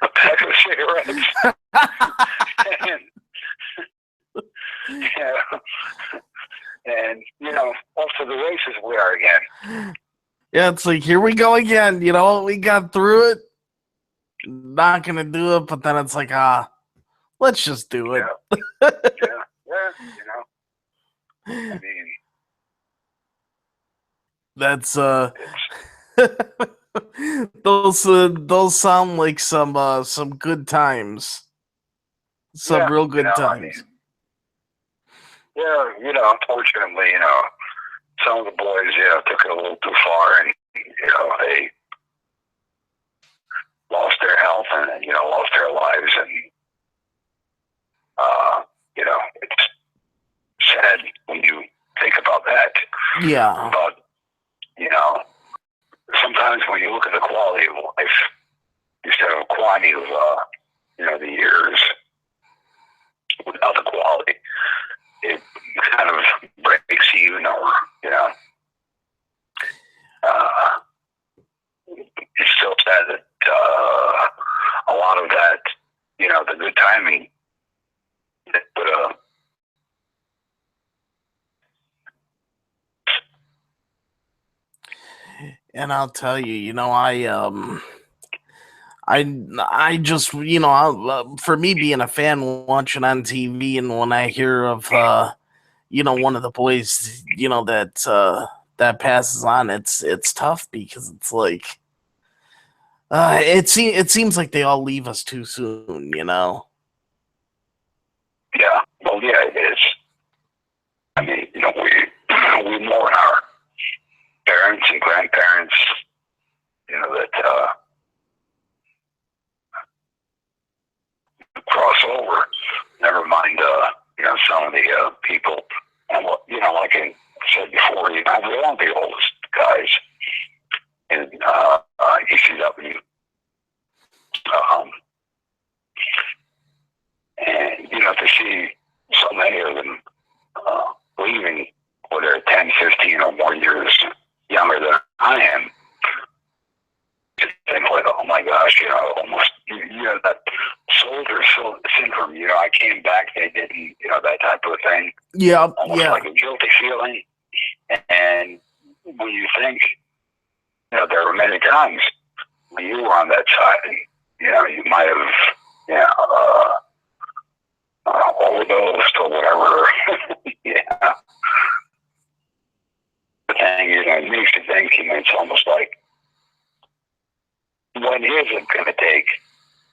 a pack of cigarettes. Yeah. And, off to the races we are again. Yeah, it's like, here we go again. We got through it. Not going to do it, but then it's like, let's just do it. Yeah. I mean, that's, those sound like some good times. Some real good times. Unfortunately, some of the boys, took it a little too far, and they lost their health and lost their lives, and it's sad when you think about that. Yeah. But sometimes when you look at the quality of life instead of the quantity of the years without the quality, it kind of breaks you, it's still sad that a lot of that, the good timing, but and I'll tell you, I just, for me being a fan watching on TV, and when I hear of, one of the boys, that passes on, it's tough, because it's like, it seems like they all leave us too soon, Yeah. Well, yeah, it is. I mean, we mourn our parents and grandparents, that cross over. Never mind, some of the people, and like I said before, we're not the oldest guys in ECW. And to see so many of them leaving, whether they're 10, 15 or more years younger than I am, to think like, oh my gosh, almost, that soldier syndrome, I came back, they didn't, that type of thing. Yeah. Almost like a guilty feeling. And when you think, there were many times when you were on that side, and, you might have, overdosed or whatever. Yeah. The thing is, it makes you think, it's almost like, when is it going to take,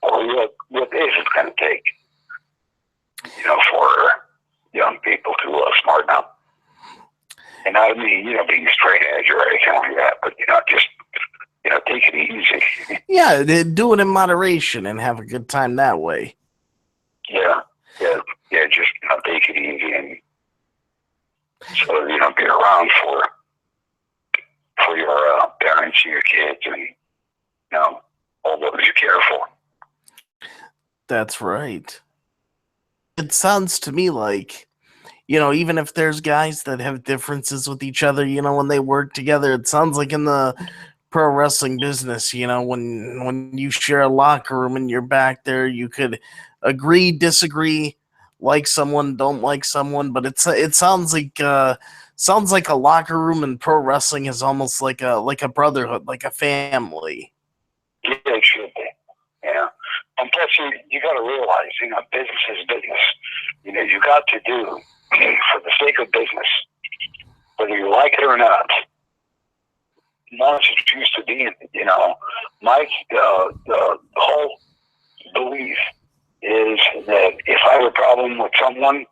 or what is it going to take, for young people to smarten up? And I don't mean, being straight edge or anything like that, but, just, take it easy. Yeah, do it in moderation and have a good time that way. Yeah, just take it easy, and so be around for your parents and your kids, and all those you care for. That's right. It sounds to me like, even if there's guys that have differences with each other, when they work together, it sounds like in the pro wrestling business, when you share a locker room and you're back there, you could agree, disagree, like someone, don't like someone, but it sounds like a locker room in pro wrestling is almost like a brotherhood, like a family. Yeah, it should be. Yeah. And plus, you got to realize, business is business. You got to do, for the sake of business, whether you like it or not. Once it's used to be, my the whole belief is that if I have a problem with someone,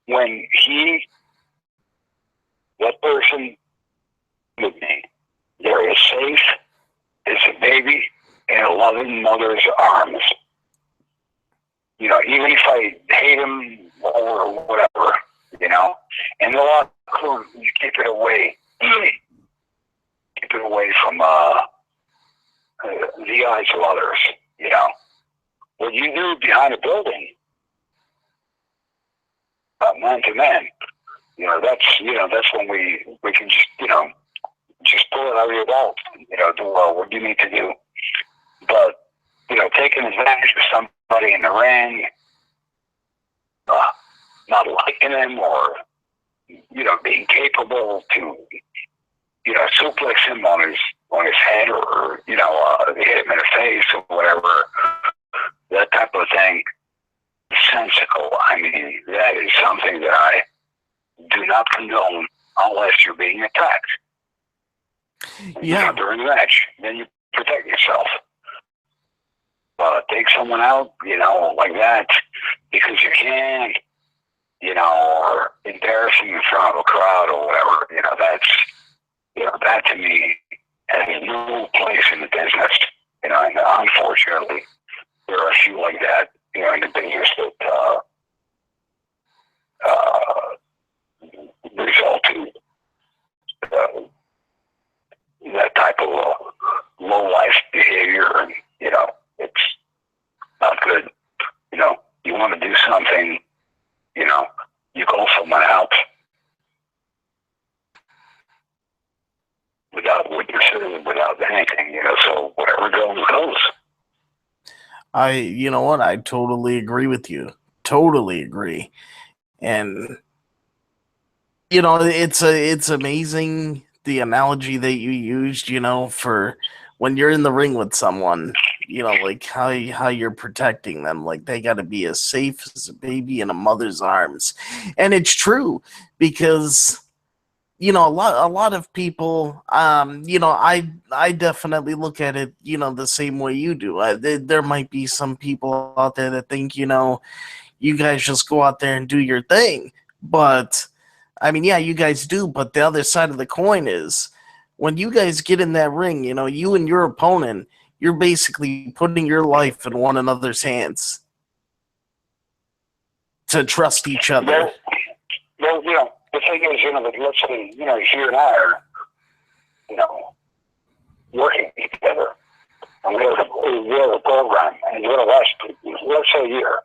when that person with me, they're as safe as a baby in a loving mother's arms. Even if I hate him or whatever, and the locker room, you keep it away. Keep it away from the eyes of others, What you do behind a building, man to man, that's when we can just, just pull it out of your vault, do what you need to do. But, taking advantage of somebody in the ring, not liking him or, being capable to, suplex him on his head or, hit him in the face or whatever, that type of thing, sensical. I mean, that is something that I do not condone unless you're being attacked. Yeah. During the match, then you protect yourself. Take someone out, like that because you can, or embarrassing in front of a crowd or whatever, that to me has no place in the business. And unfortunately, there are a few like that, in the business that result in that type of low life behavior, and it's not good. You want to do something, you call someone out without witnesses, without anything, so whatever goes. You know what? I totally agree with you. Totally agree. And it's amazing the analogy that you used, for when you're in the ring with someone, like how you're protecting them. Like they got to be as safe as a baby in a mother's arms. And it's true because a lot of people, I definitely look at it, the same way you do. There might be some people out there that think, you guys just go out there and do your thing. But I mean, yeah, you guys do. But the other side of the coin is when you guys get in that ring, you and your opponent, you're basically putting your life in one another's hands to trust each other. Well, the thing is, let's say, you and I are, working together, and we have a program, and you're the last, let's say a year,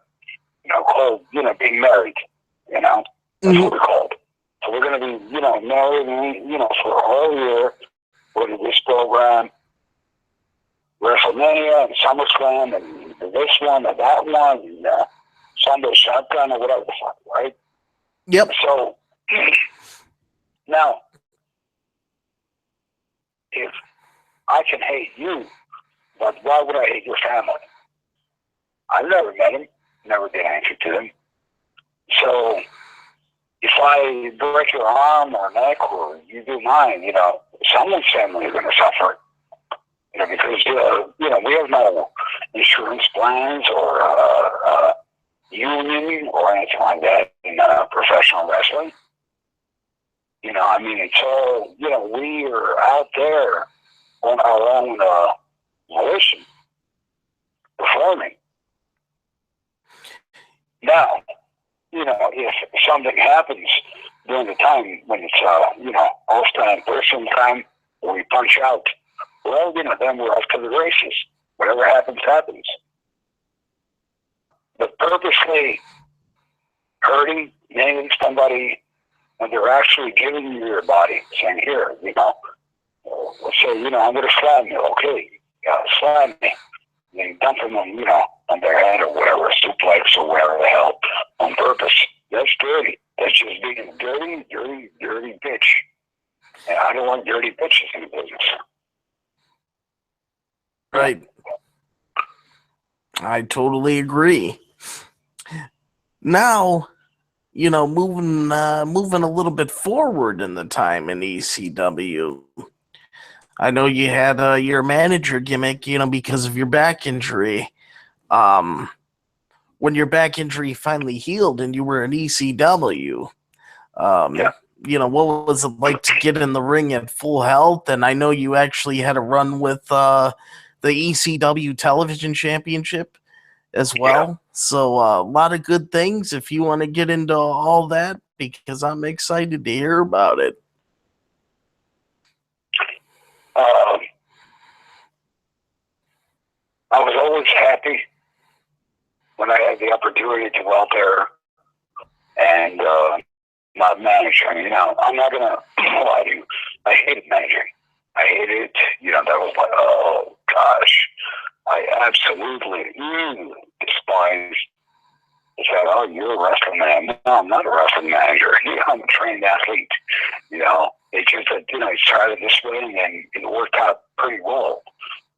called, being married, that's what we called. So we're going to be, married, and, for a whole year, we're going to do this program, WrestleMania, and SummerSlam, and this one, and that one, and Sunday Shotgun, or whatever the fuck, right? Yep. So, now, if I can hate you, but why would I hate your family? I've never met him, never did anything to them. So, if I break your arm or neck or you do mine, someone's family is going to suffer. Because, we have no insurance plans or union or anything like that in professional wrestling. It's all, we are out there on our own volition, performing. Now, if something happens during the time when it's, off time, personal time, or we punch out, well, then we're off to the races. Whatever happens, happens. But purposely hurting, naming somebody when they're actually giving you your body, saying, here, let's say, I'm going to slam you, okay, slam me. And then dump them on, on their head or whatever, suplex or whatever the hell, on purpose. That's dirty. That's just being a dirty bitch. And I don't want dirty bitches in the business. Right. I totally agree. Now, moving a little bit forward in the time in ECW. I know you had your manager gimmick, because of your back injury. When your back injury finally healed and you were in ECW, what was it like to get in the ring at full health? And I know you actually had a run with the ECW Television Championship as well. Yeah. So a lot of good things if you want to get into all that, because I'm excited to hear about it. I was always happy when I had the opportunity to go out there and not manage. I'm not going to lie to you. I hated managing. I hated it. That was like, oh, gosh. I absolutely despised the fact, oh, you're a wrestling man. No, I'm not a wrestling manager. I'm a trained athlete. It's just that, he started this way and then it worked out pretty well.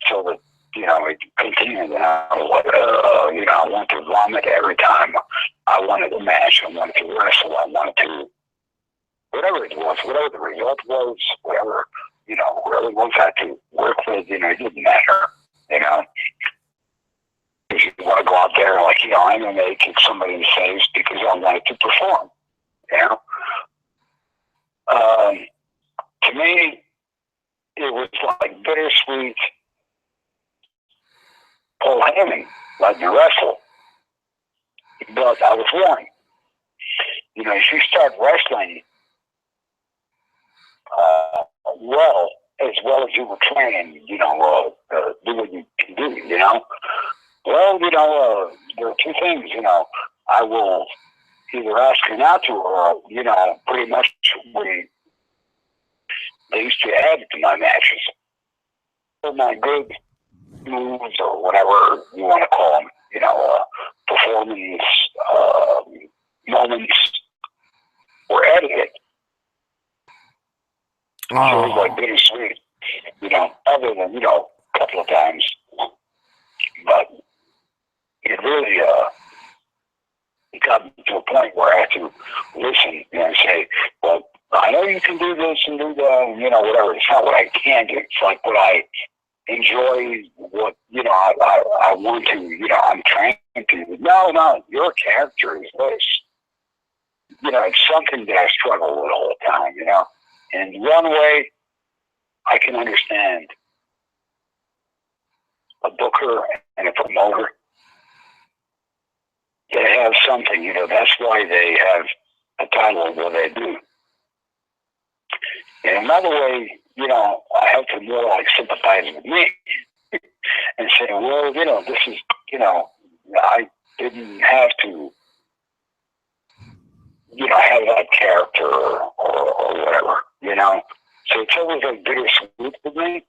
So that, it continued. And I was like, I wanted to vomit every time I wanted a match. I wanted to wrestle. I wanted to, whatever it was, whatever the result was, whatever, whoever it was I had to work with, it didn't matter, If you want to go out there like, MMA, kick somebody in the face because I wanted to perform, To me, it was like bittersweet Paul Heyman, like you wrestle. But I was warned, if you start wrestling well as you were training, do what you can do, Well, there are two things, I will either ask you not to or, pretty much when they used to add to my matches. My good moves or whatever you want to call them, performance moments were edited. So it was like bittersweet, other than, a couple of times. But it really it got me to a point where I had to listen and say, well, I know you can do this and do that, whatever. It's not what I can do. It's like what I enjoy, what, I want to, I'm trying to. No, your character is this. It's something that I struggle with all the time, And one way I can understand a booker and a promoter, they have something, that's why they have a title of what they do. And another way, I have to more like sympathize with me and say, well, this is, I didn't have to, have that character or whatever, So it's always like bittersweet with me.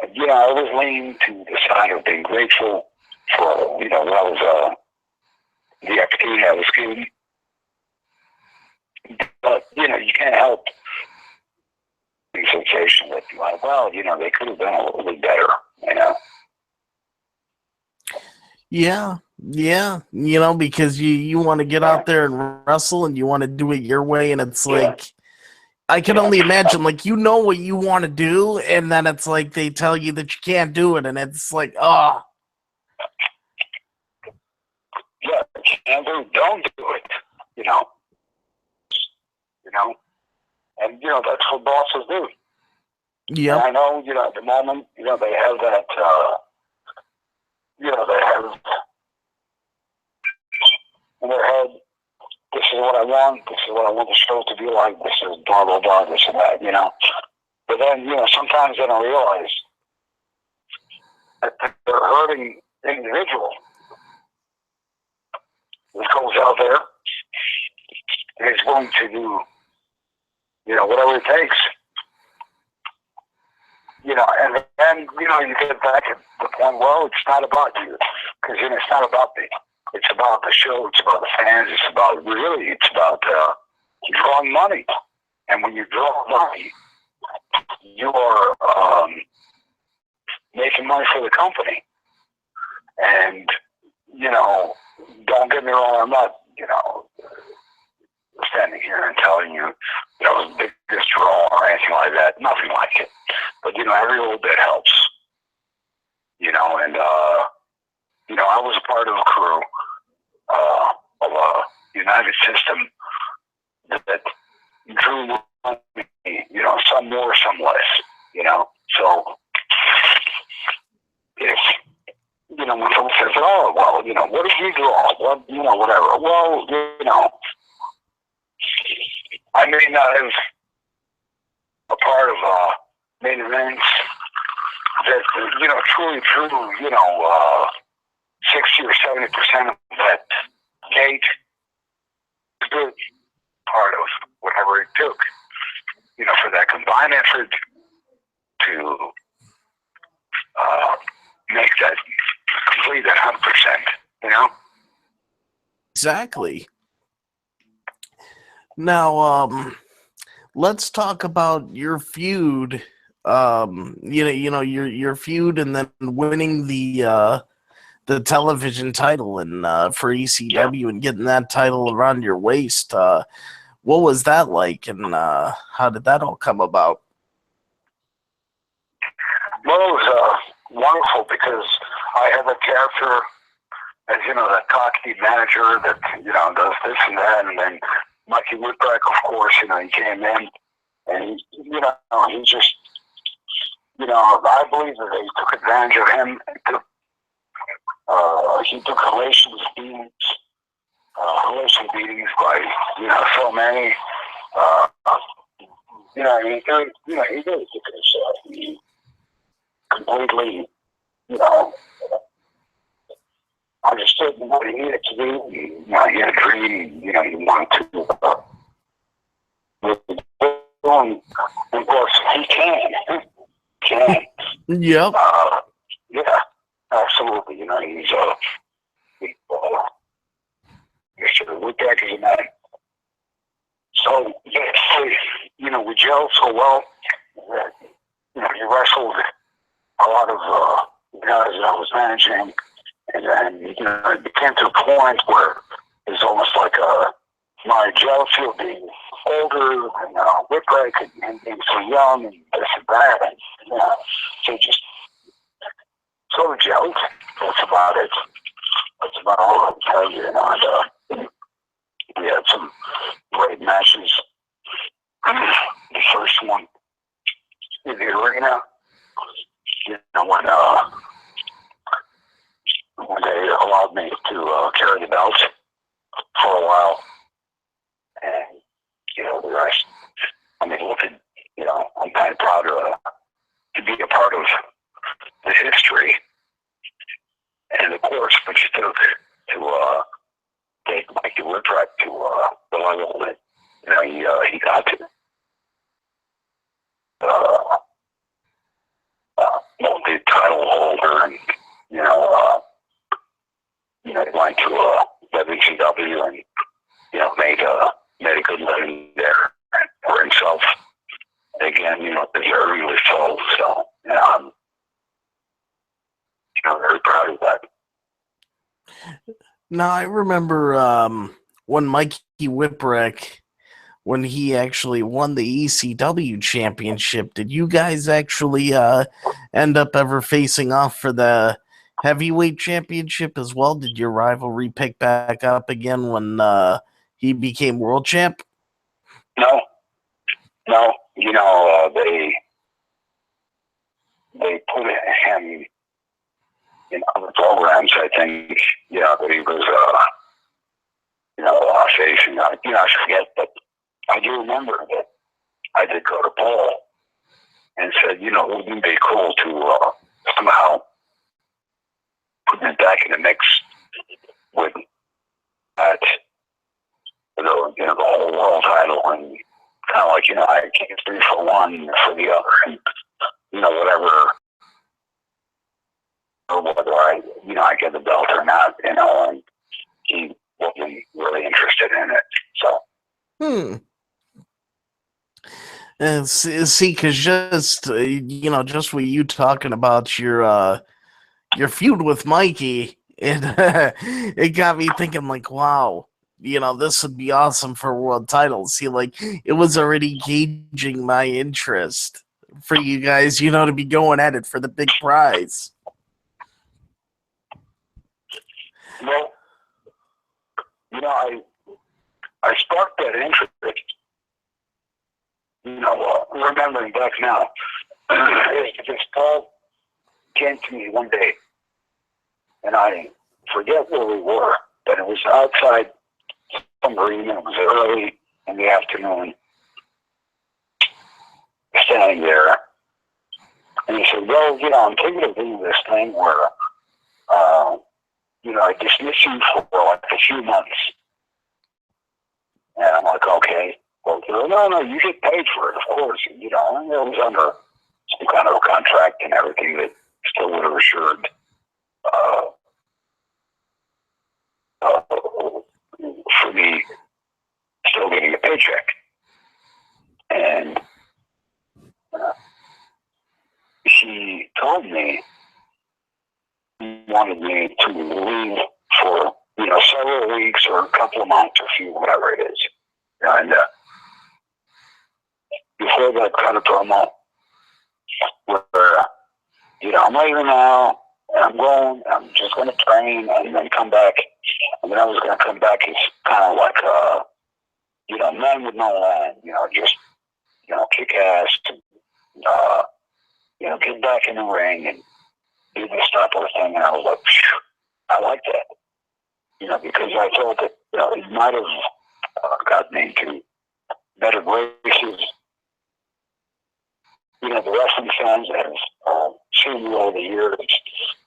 I always lean to the side of being grateful for, what I was, the opportunity I was given. But, you can't help the sensation that you're like, well, they could have done a little bit better, Yeah, because you want to get out there and wrestle and you want to do it your way, and it's like, I can only imagine, like, what you want to do, and then it's like they tell you that you can't do it, and it's like, oh. Yeah, can't do, don't do it, and, that's what bosses do. Yeah. And I know, at the moment, they have that, they have in their head, this is what I want, this is what I want the show to be like, this is blah, blah, blah, this and that, But then, sometimes they don't realize that they're hurting individuals. This goes out there and is willing to do, whatever it takes. And then, you get back at the point, well, it's not about you. Because, it's not about me. It's about the show. It's about the fans. It's about drawing money. And when you draw money, you are making money for the company. And, don't get me wrong, I'm not, standing here and telling you, the biggest draw or anything like that. Nothing like it. But, every little bit helps. And, I was a part of a crew of a United system that drew money, some more, some less, So, if, when someone says, oh, well, what did you draw? What, whatever. Well, I may not have a part of main events that, truly drew, 60 or 70% of that gate is good part of whatever it took, for that combined effort to make that complete that 100%. You know? Exactly. Now, let's talk about your feud. Your feud, and then winning the television title and for ECW and getting that title around your waist. What was that like, and how did that all come about? Well, it was wonderful because I have a character as, that cocky manager that, does this and that. And then Mikey Whipwreck, of course, he came in and, he just, I believe that they took advantage of him. He took relation beatings by, so many. He really took it himself. He completely, understood what he needed to do. He had a dream. He wanted to. And of course, he can. Yep. Yeah, absolutely. He's Mr. Whipwreck is a man. So, we gelled so well that, he wrestled a lot of guys that I was managing. And then, it became to a point where it's almost like my jealousy of being older and Whipwreck and being so young and this and that. And, so just sort of gelled. That's about it. That's about all I can tell you. And we had some great matches. The first one in the arena, when they allowed me to carry the belt for a while. And, the rest, I'm kind of proud to be a part of the history. And of course, but you took to take Mikey Whipwreck to the level that, he got to. The title holder, and he went to WCW and made a good living there for himself. Again, deservedly so. So, I'm very proud of that. Now, I remember when Mikey Whipwreck, when he actually won the ECW championship, did you guys actually end up ever facing off for the heavyweight championship as well? Did your rivalry pick back up again when he became world champ? No. They put him in other programs. I think, that he was, facing. I forget, but I do remember that I did go to Paul and said, wouldn't it be cool to somehow put him back in the mix with that, the whole world title, and kind of like, I can't 3 for 1 for the other, and whatever, or whether I get the belt or not, and he wasn't really interested in it. So. And see, because just just with you talking about your feud with Mikey, it got me thinking, like, wow, this would be awesome for world titles. See, like, it was already gauging my interest for you guys, to be going at it for the big prize. Well, I sparked that interest. Remembering back now, this Paul came to me one day, and I forget where we were, but it was outside some arena. It was early in the afternoon, standing there, and he said, "Well, I'm thinking of doing this thing where, I dismiss you for like a few months." And I'm like, "Okay." Well, no, you get paid for it, of course. And, it was under some kind of a contract and everything that still would have assured leave for, several weeks or a couple of months or a few, whatever it is. And before that, cut a promo where, I'm leaving now, and I'm going, I'm just going to train and then come back. And then I was going to come back as kind of like, man with no land, just, kick ass, get back in the ring and do this type of thing. And I was like, phew, I like that, because I thought that, it might have gotten into better graces. The wrestling fans that have seen you over the years,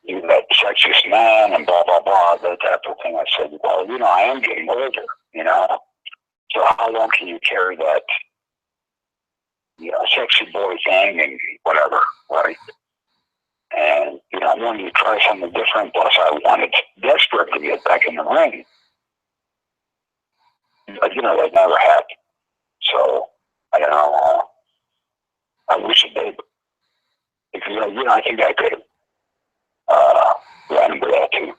you're that sexiest man and blah, blah, blah, that type of thing. I said, well, I am getting older, so how long can you carry that, sexy boy thing and whatever, right? And, I wanted to try something different, plus I wanted desperate to get back in the ring. But, that never happened. So, I don't know, I wish it did. Because, I think I could have ran into that too.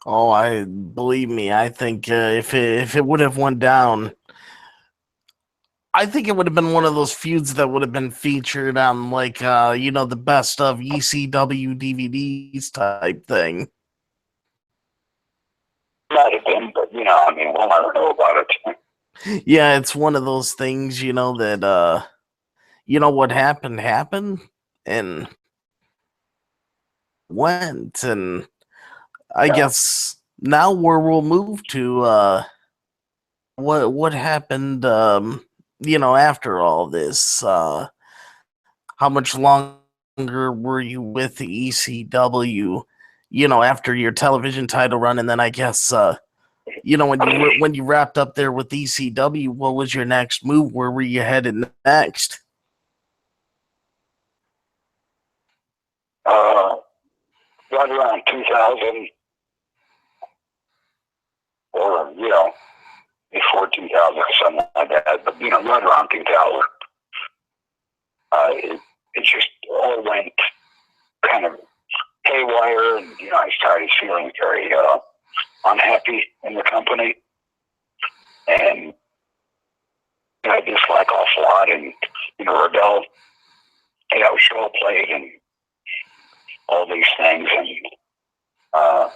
Oh, I believe me. I think if it would have went down, I think it would have been one of those feuds that would have been featured on the best of ECW DVDs type thing. Might have been, but we'll never know about it. Yeah, it's one of those things, that what happened and went, and I guess now where we'll move to what happened after all this. How much longer were you with the ECW, after your television title run? And then I guess when you wrapped up there with ECW, what was your next move? Where were you headed next? Right around 2000, or before 2000 or something like that, but right around 2000, it just all went kind of haywire, and I started feeling very unhappy in the company, and I dislike awful lot, and rebel, show played and all these things, and I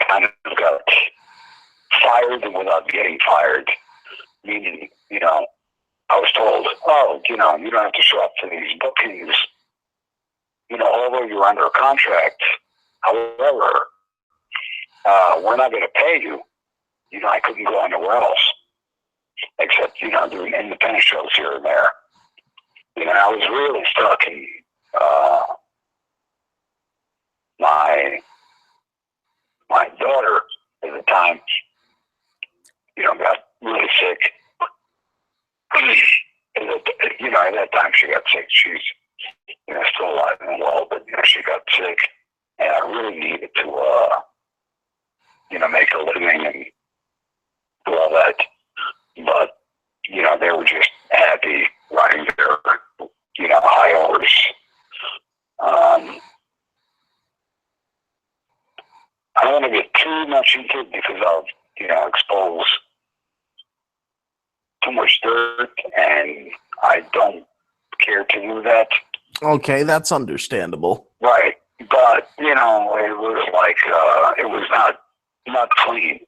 kind of got fired without getting fired, meaning, I was told, oh, you don't have to show up to these bookings, although you're under a contract. However, we're not going to pay you. I couldn't go anywhere else except, doing independent shows here and there. I was really stuck in my daughter at the time, got really sick. At that time she got sick. She's, still alive and well, but, she got sick, and I really needed to, make a living and do all that. But, they were just happy running their, high orders. I don't want to get too much into it because I'll, expose too much dirt, and I don't care to do that. Okay, that's understandable. Right, but it was like it was not clean.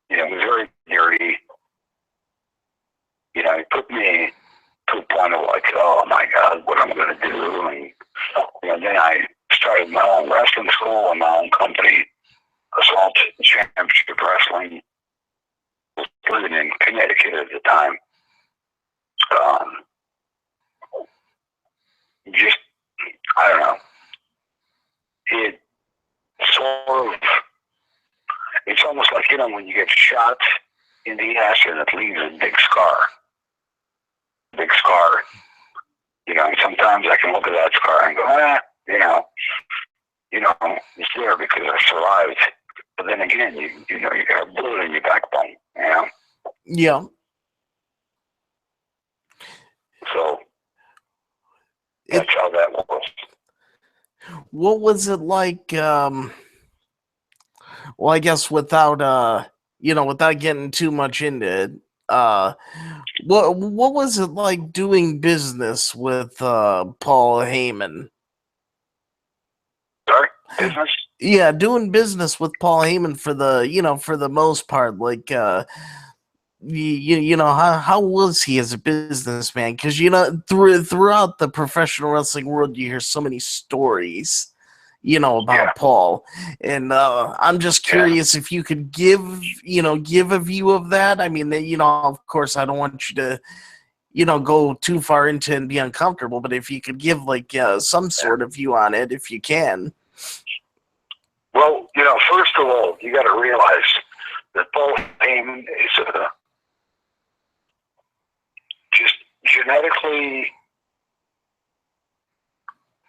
It was very dirty. It put me to a point of like, oh my God, what am I going to do? And then I started my own wrestling school and my own company, Assault Championship Wrestling. I was living in Connecticut at the time. Just, I don't know. It sort of, it's almost like, when you get shot in the ass and it leaves a big scar. Big scar. And sometimes I can look at that scar and go, it's there because I survived. But then again, you got blood in your backbone, Yeah. So that's how that was. What was it like? Well, I guess without without getting too much into it, uh, what was it like doing business with Paul Heyman? Sorry, business. Yeah, doing business with Paul Heyman for the most part, like how was he as a businessman? Because throughout the professional wrestling world, you hear so many stories, Yeah, about Paul, and I'm just yeah. curious if you could give a view of that. I mean, of course, I don't want you to go too far into and be uncomfortable, but if you could give like some sort of view on it, if you can. Well, first of all, you got to realize that Paul Heyman is just genetically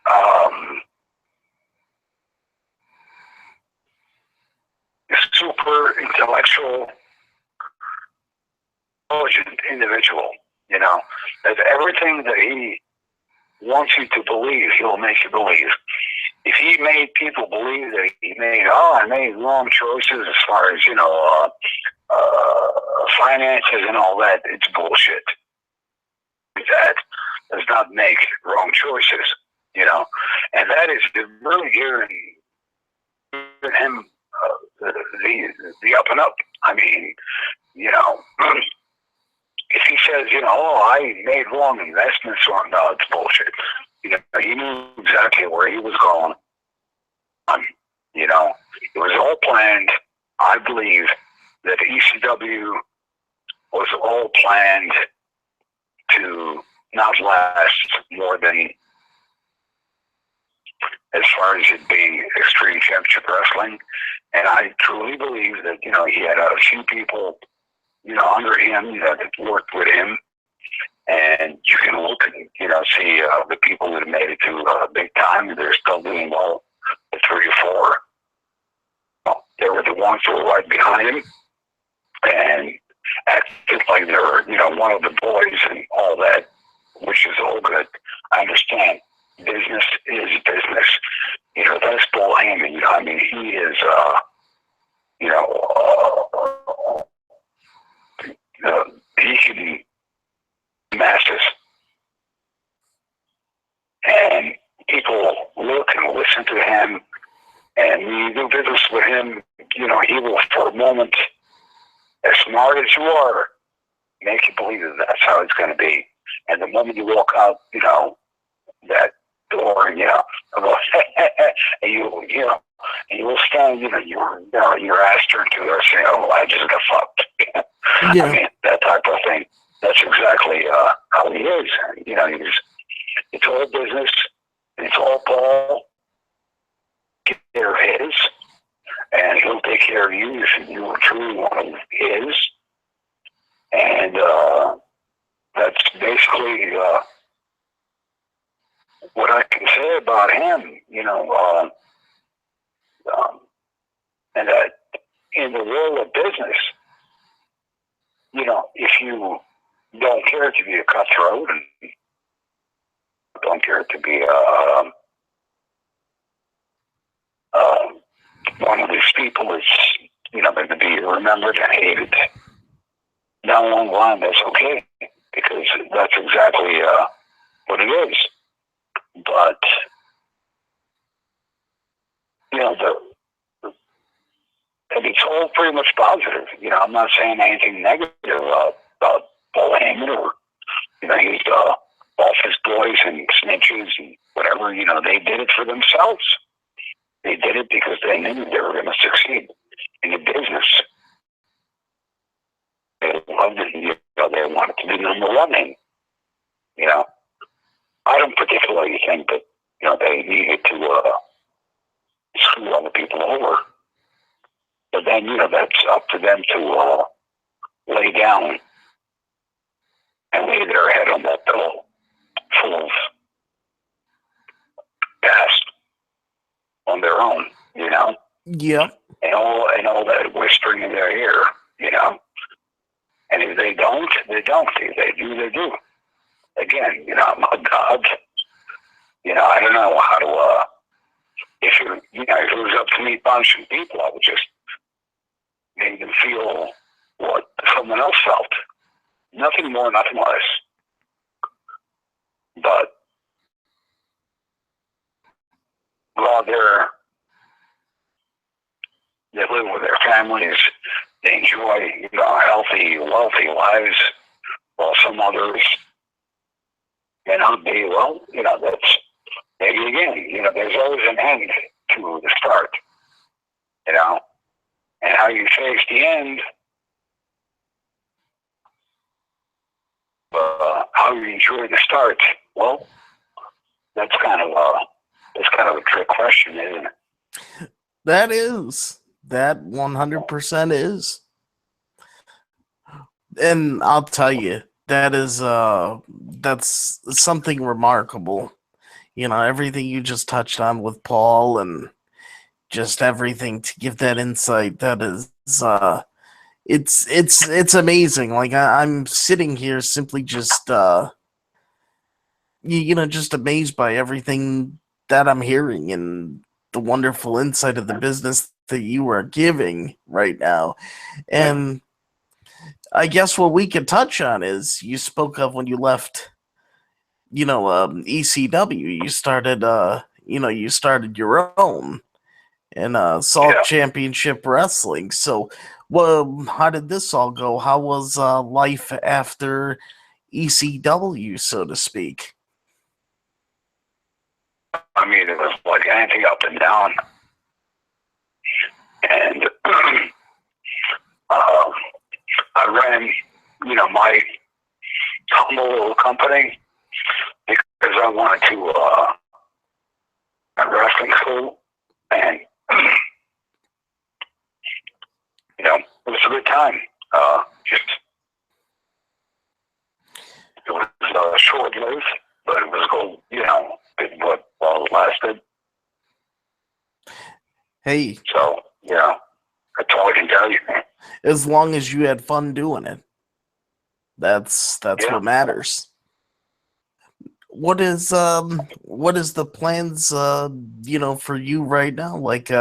a super intellectual, intelligent individual. That everything that he wants you to believe, he'll make you believe. If he made people believe that I made wrong choices as far as finances and all that, it's bullshit. That does not make wrong choices, and that is really giving him the up and up. I mean, if he says, I made wrong investments, or no, it's bullshit. He knew exactly where he was going. It was all planned. I believe that ECW was all planned to not last more than, as far as it being Extreme Championship Wrestling. And I truly believe that, he had a few people, under him, that worked with him. And you can look and, see the people that have made it to big time. They're still doing well. The 3 or 4. Well, they were the ones who were right behind him. And acted like they were, one of the boys and all that, which is all good. I understand. Business is business. That's Paul Heyman. I mean, he is, he can masses. And people look and listen to him, and when you do business with him, he will, for a moment, as smart as you are, make you believe that that's how it's going to be. And the moment you walk out, that door, and and you will stand, your ass turned to her saying, "Oh, I just got fucked." Yeah. I mean, that type of thing. That's exactly how he is. It's all business. It's all Paul. Take care of his, and he'll take care of you if you are truly one of his. And that's basically what I can say about him. And that in the world of business, if you don't care to be a cutthroat and don't care to be one of these people that's going to be remembered and hated down along the line, that's okay, because that's exactly what it is. But and it's all pretty much positive. I'm not saying anything negative about Paul Heyman or he's off his boys and snitches and whatever. They did it for themselves. They did it because they knew they were going to succeed in the business. They loved it. They wanted to be number one. And I don't particularly think that they needed to screw other people over. But then that's up to them to lay down and lay their head on that pillow full of past on their own, Yep. and all that whispering in their ear, And if they don't, they don't. If they do, they do. Again, I'm not God. I don't know how to if if it was up to me punching people, I would just make them feel what someone else felt. Nothing more, nothing less. But while they live with their families, they enjoy healthy, wealthy lives, while some others may not be. Well, that's maybe again. There's always an end to the start. And how you face the end, how you enjoy the start. Well, that's kind of a trick question, isn't it? That is. That 100% is. And I'll tell you, that's something remarkable. Everything you just touched on with Paul and just everything to give that insight, that is it's amazing. Like I'm sitting here simply just just amazed by everything that I'm hearing and the wonderful insight of the business that you are giving right now. And I guess what we could touch on is you spoke of when you left, ECW. You started, you started your own in Salt Championship Wrestling. So, well, how did this all go? How was life after ECW, so to speak? I mean, it was like anything up and down. And I ran, my humble little company because I wanted to at wrestling school, and it was a good time. It was short lived, but it was cool. While it lasted. Hey. So that's all I can tell you. As long as you had fun doing it, that's what matters. What is the plans for you right now? Like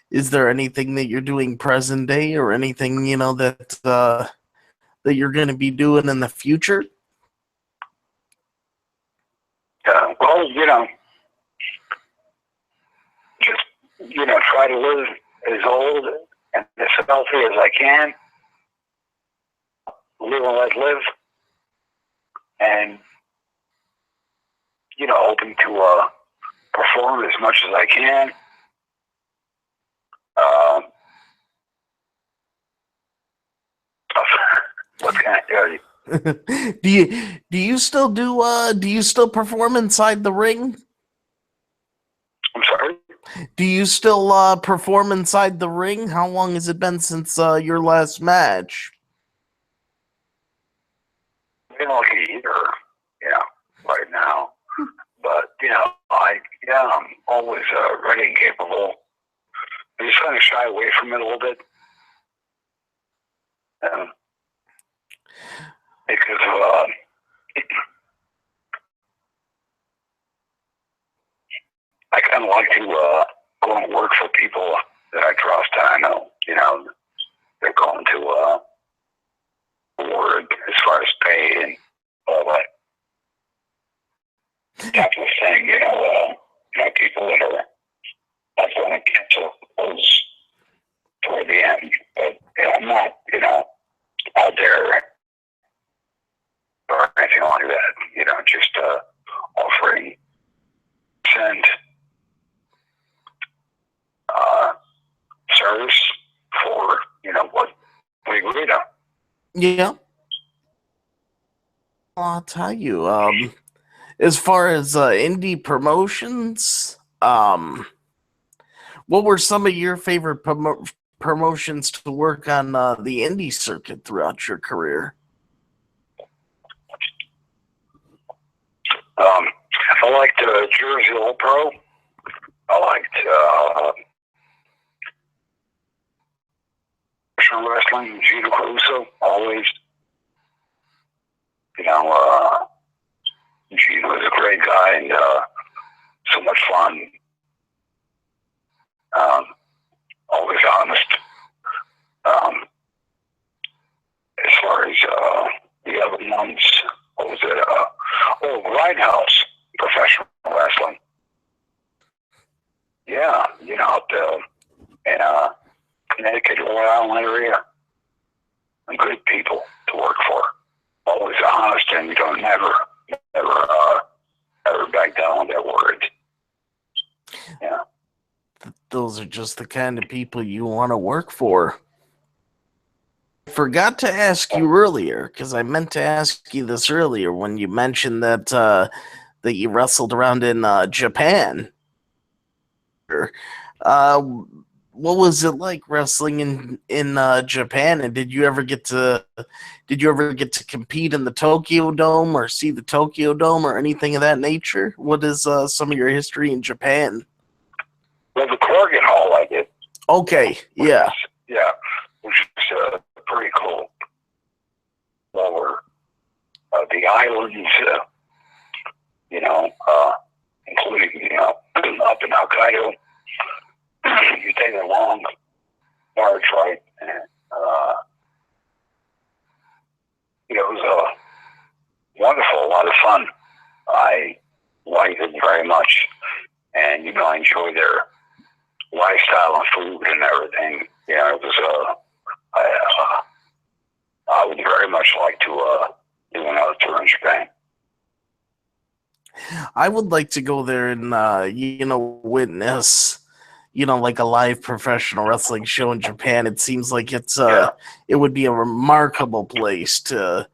is there anything that you're doing present day or anything that you're going to be doing in the future? Well, just try to live as old and as healthy as I can. Live and let live, and hoping to perform as much as I can. What can I tell you? do you still perform inside the ring? I'm sorry? Do you still perform inside the ring? How long has it been since your last match? Been like a year, right now. But I'm always ready and capable. I just kind of shy away from it a little bit. Because I kind of like to go and work for people that I trust. I know, they're going to award as far as pay and all that type of thing. People that are not going to cancel those toward the end. But I'm not, out there or anything like that. Just offering send service for what we agreed on. Yeah. I'll tell you, as far as indie promotions, what were some of your favorite promotions to work on the indie circuit throughout your career? I liked Jersey All Pro. I liked professional wrestling, Gino Caruso, always. Gino is a great guy and so much fun. Rhode Island area, and good people to work for. Always honest, and you don't never back down on that word. Yeah. Those are just the kind of people you want to work for. I forgot to ask you earlier, because I meant to ask you this earlier when you mentioned that that you wrestled around in Japan. Uh, what was it like wrestling in Japan? And did you ever get to compete in the Tokyo Dome or see the Tokyo Dome or anything of that nature? What is some of your history in Japan? Well, the Corgan Hall I did. Okay, yeah. Yeah, which is pretty cool. Lower the islands, including, up in Hokkaido. You take a long barge ride, and it was wonderful, a lot of fun. I liked it very much, and I enjoy their lifestyle and food and everything. It was I would very much like to do another tour in Japan. I would like to go there and witness like a live professional wrestling show in Japan. It seems like it would be a remarkable place to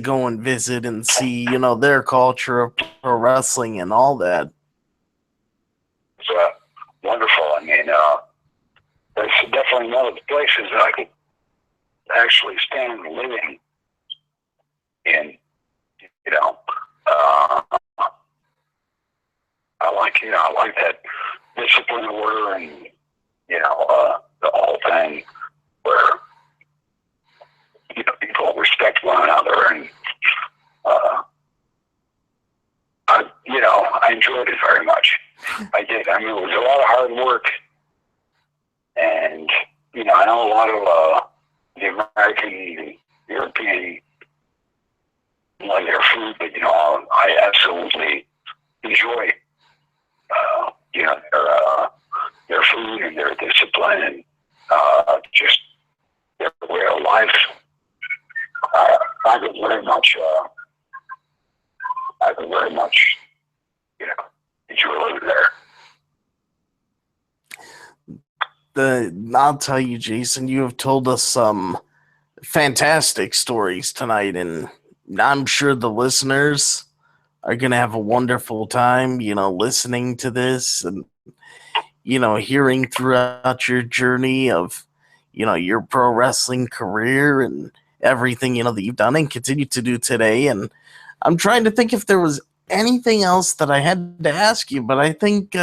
go and visit and see their culture of pro wrestling and all that. It's wonderful. I mean, it's definitely one of the places that I could actually stand living in. I like that discipline order and the whole thing where people respect one another, and I enjoyed it very much. I did. I mean, it was a lot of hard work, and I know a lot of the American, European like their food, but I absolutely enjoy their food and their discipline and just their way of life. I could very much enjoy living there. I'll tell you, Jason, you have told us some fantastic stories tonight, and I'm sure the listeners are going to have a wonderful time, listening to this and, hearing throughout your journey of, your pro wrestling career and everything, that you've done and continue to do today. And I'm trying to think if there was anything else that I had to ask you, but I think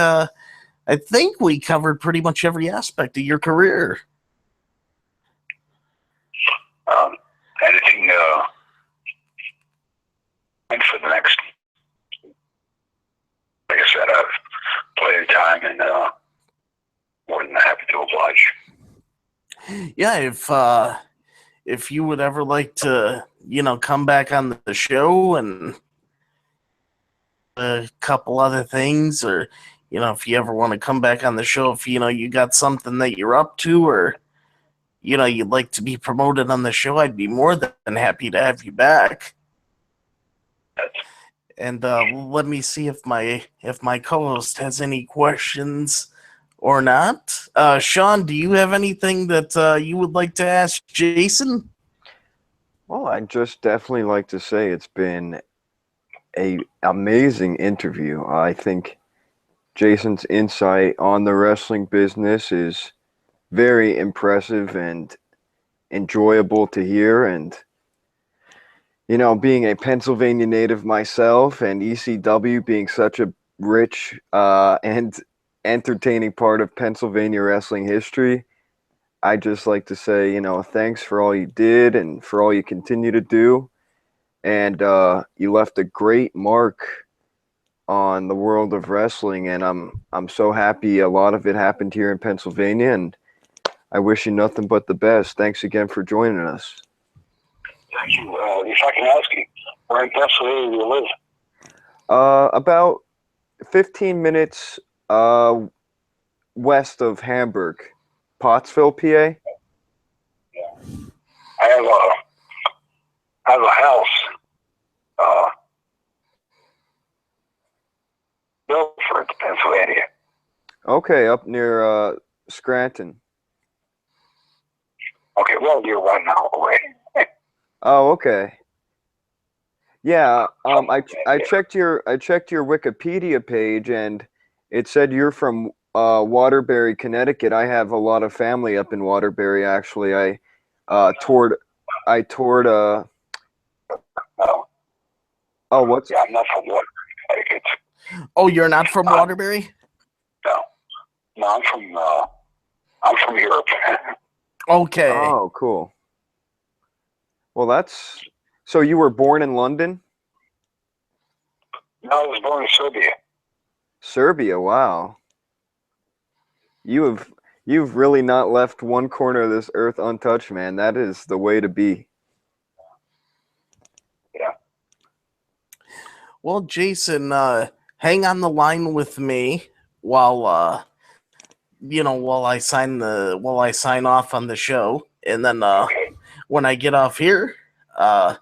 we covered pretty much every aspect of your career. Anything and for the next, like I said, I've plenty of time and more than happy to oblige. Yeah, if you would ever like to, come back on the show and a couple other things, or if you ever want to come back on the show, if you got something that you're up to, or you'd like to be promoted on the show, I'd be more than happy to have you back. And let me see if my co-host has any questions or not. Sean, do you have anything that you would like to ask Jason? Well, I'd just definitely like to say it's been an amazing interview. I think Jason's insight on the wrestling business is very impressive and enjoyable to hear. And, being a Pennsylvania native myself and ECW being such a rich and entertaining part of Pennsylvania wrestling history, I'd just like to say, thanks for all you did and for all you continue to do. And you left a great mark on the world of wrestling, and I'm so happy a lot of it happened here in Pennsylvania, and I wish you nothing but the best. Thanks again for joining us. Thank you. If I can ask you, where in Pennsylvania do you live? About 15 minutes west of Hamburg. Pottsville, PA. I have a house, Milford, Pennsylvania. Okay, up near Scranton. Okay, well, you're 1 hour away. Oh, okay. Yeah, I checked your Wikipedia page and it said you're from Waterbury, Connecticut. I have a lot of family up in Waterbury actually. Toured No, oh, what's yeah, I'm not from Waterbury, Connecticut. Oh, you're not from Waterbury? No, I'm from Europe. Okay. Oh, cool. Well, so you were born in London? No, I was born in Serbia. Serbia, wow. You've really not left one corner of this earth untouched, man. That is the way to be. Yeah. Well, Jason, hang on the line with me while while I sign off on the show, and then Okay. when I get off here, I'll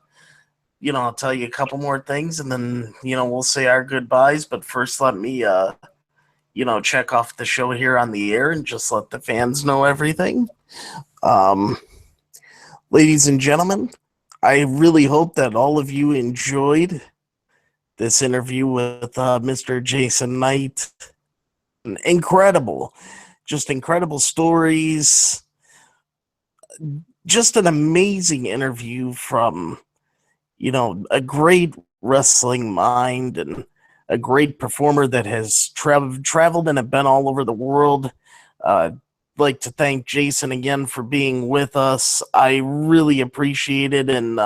tell you a couple more things, and then we'll say our goodbyes. But first, let me check off the show here on the air and just let the fans know everything. Ladies and gentlemen, I really hope that all of you enjoyed this interview with Mr. Jason Knight. Incredible stories. Just an amazing interview from, a great wrestling mind and a great performer that has traveled and have been all over the world. I'd like to thank Jason again for being with us. I really appreciate it, and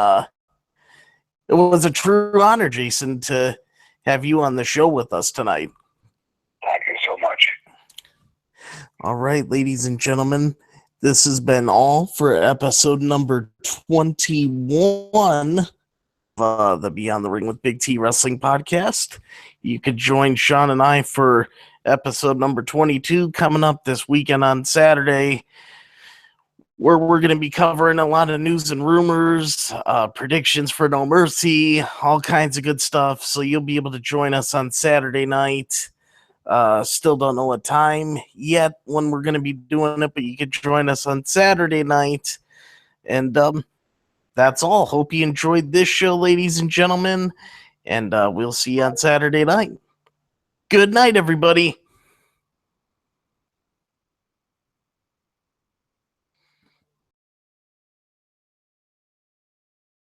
it was a true honor, Jason, to have you on the show with us tonight. Thank you so much. All right, ladies and gentlemen, this has been all for episode number 21 of the Beyond the Ring with Big T Wrestling podcast. You could join Sean and I for episode number 22 coming up this weekend on Saturday, where we're going to be covering a lot of news and rumors, predictions for No Mercy, all kinds of good stuff. So you'll be able to join us on Saturday night. Still don't know what time yet when we're going to be doing it, but you could join us on Saturday night. And that's all. Hope you enjoyed this show, ladies and gentlemen. And we'll see you on Saturday night. Good night, everybody.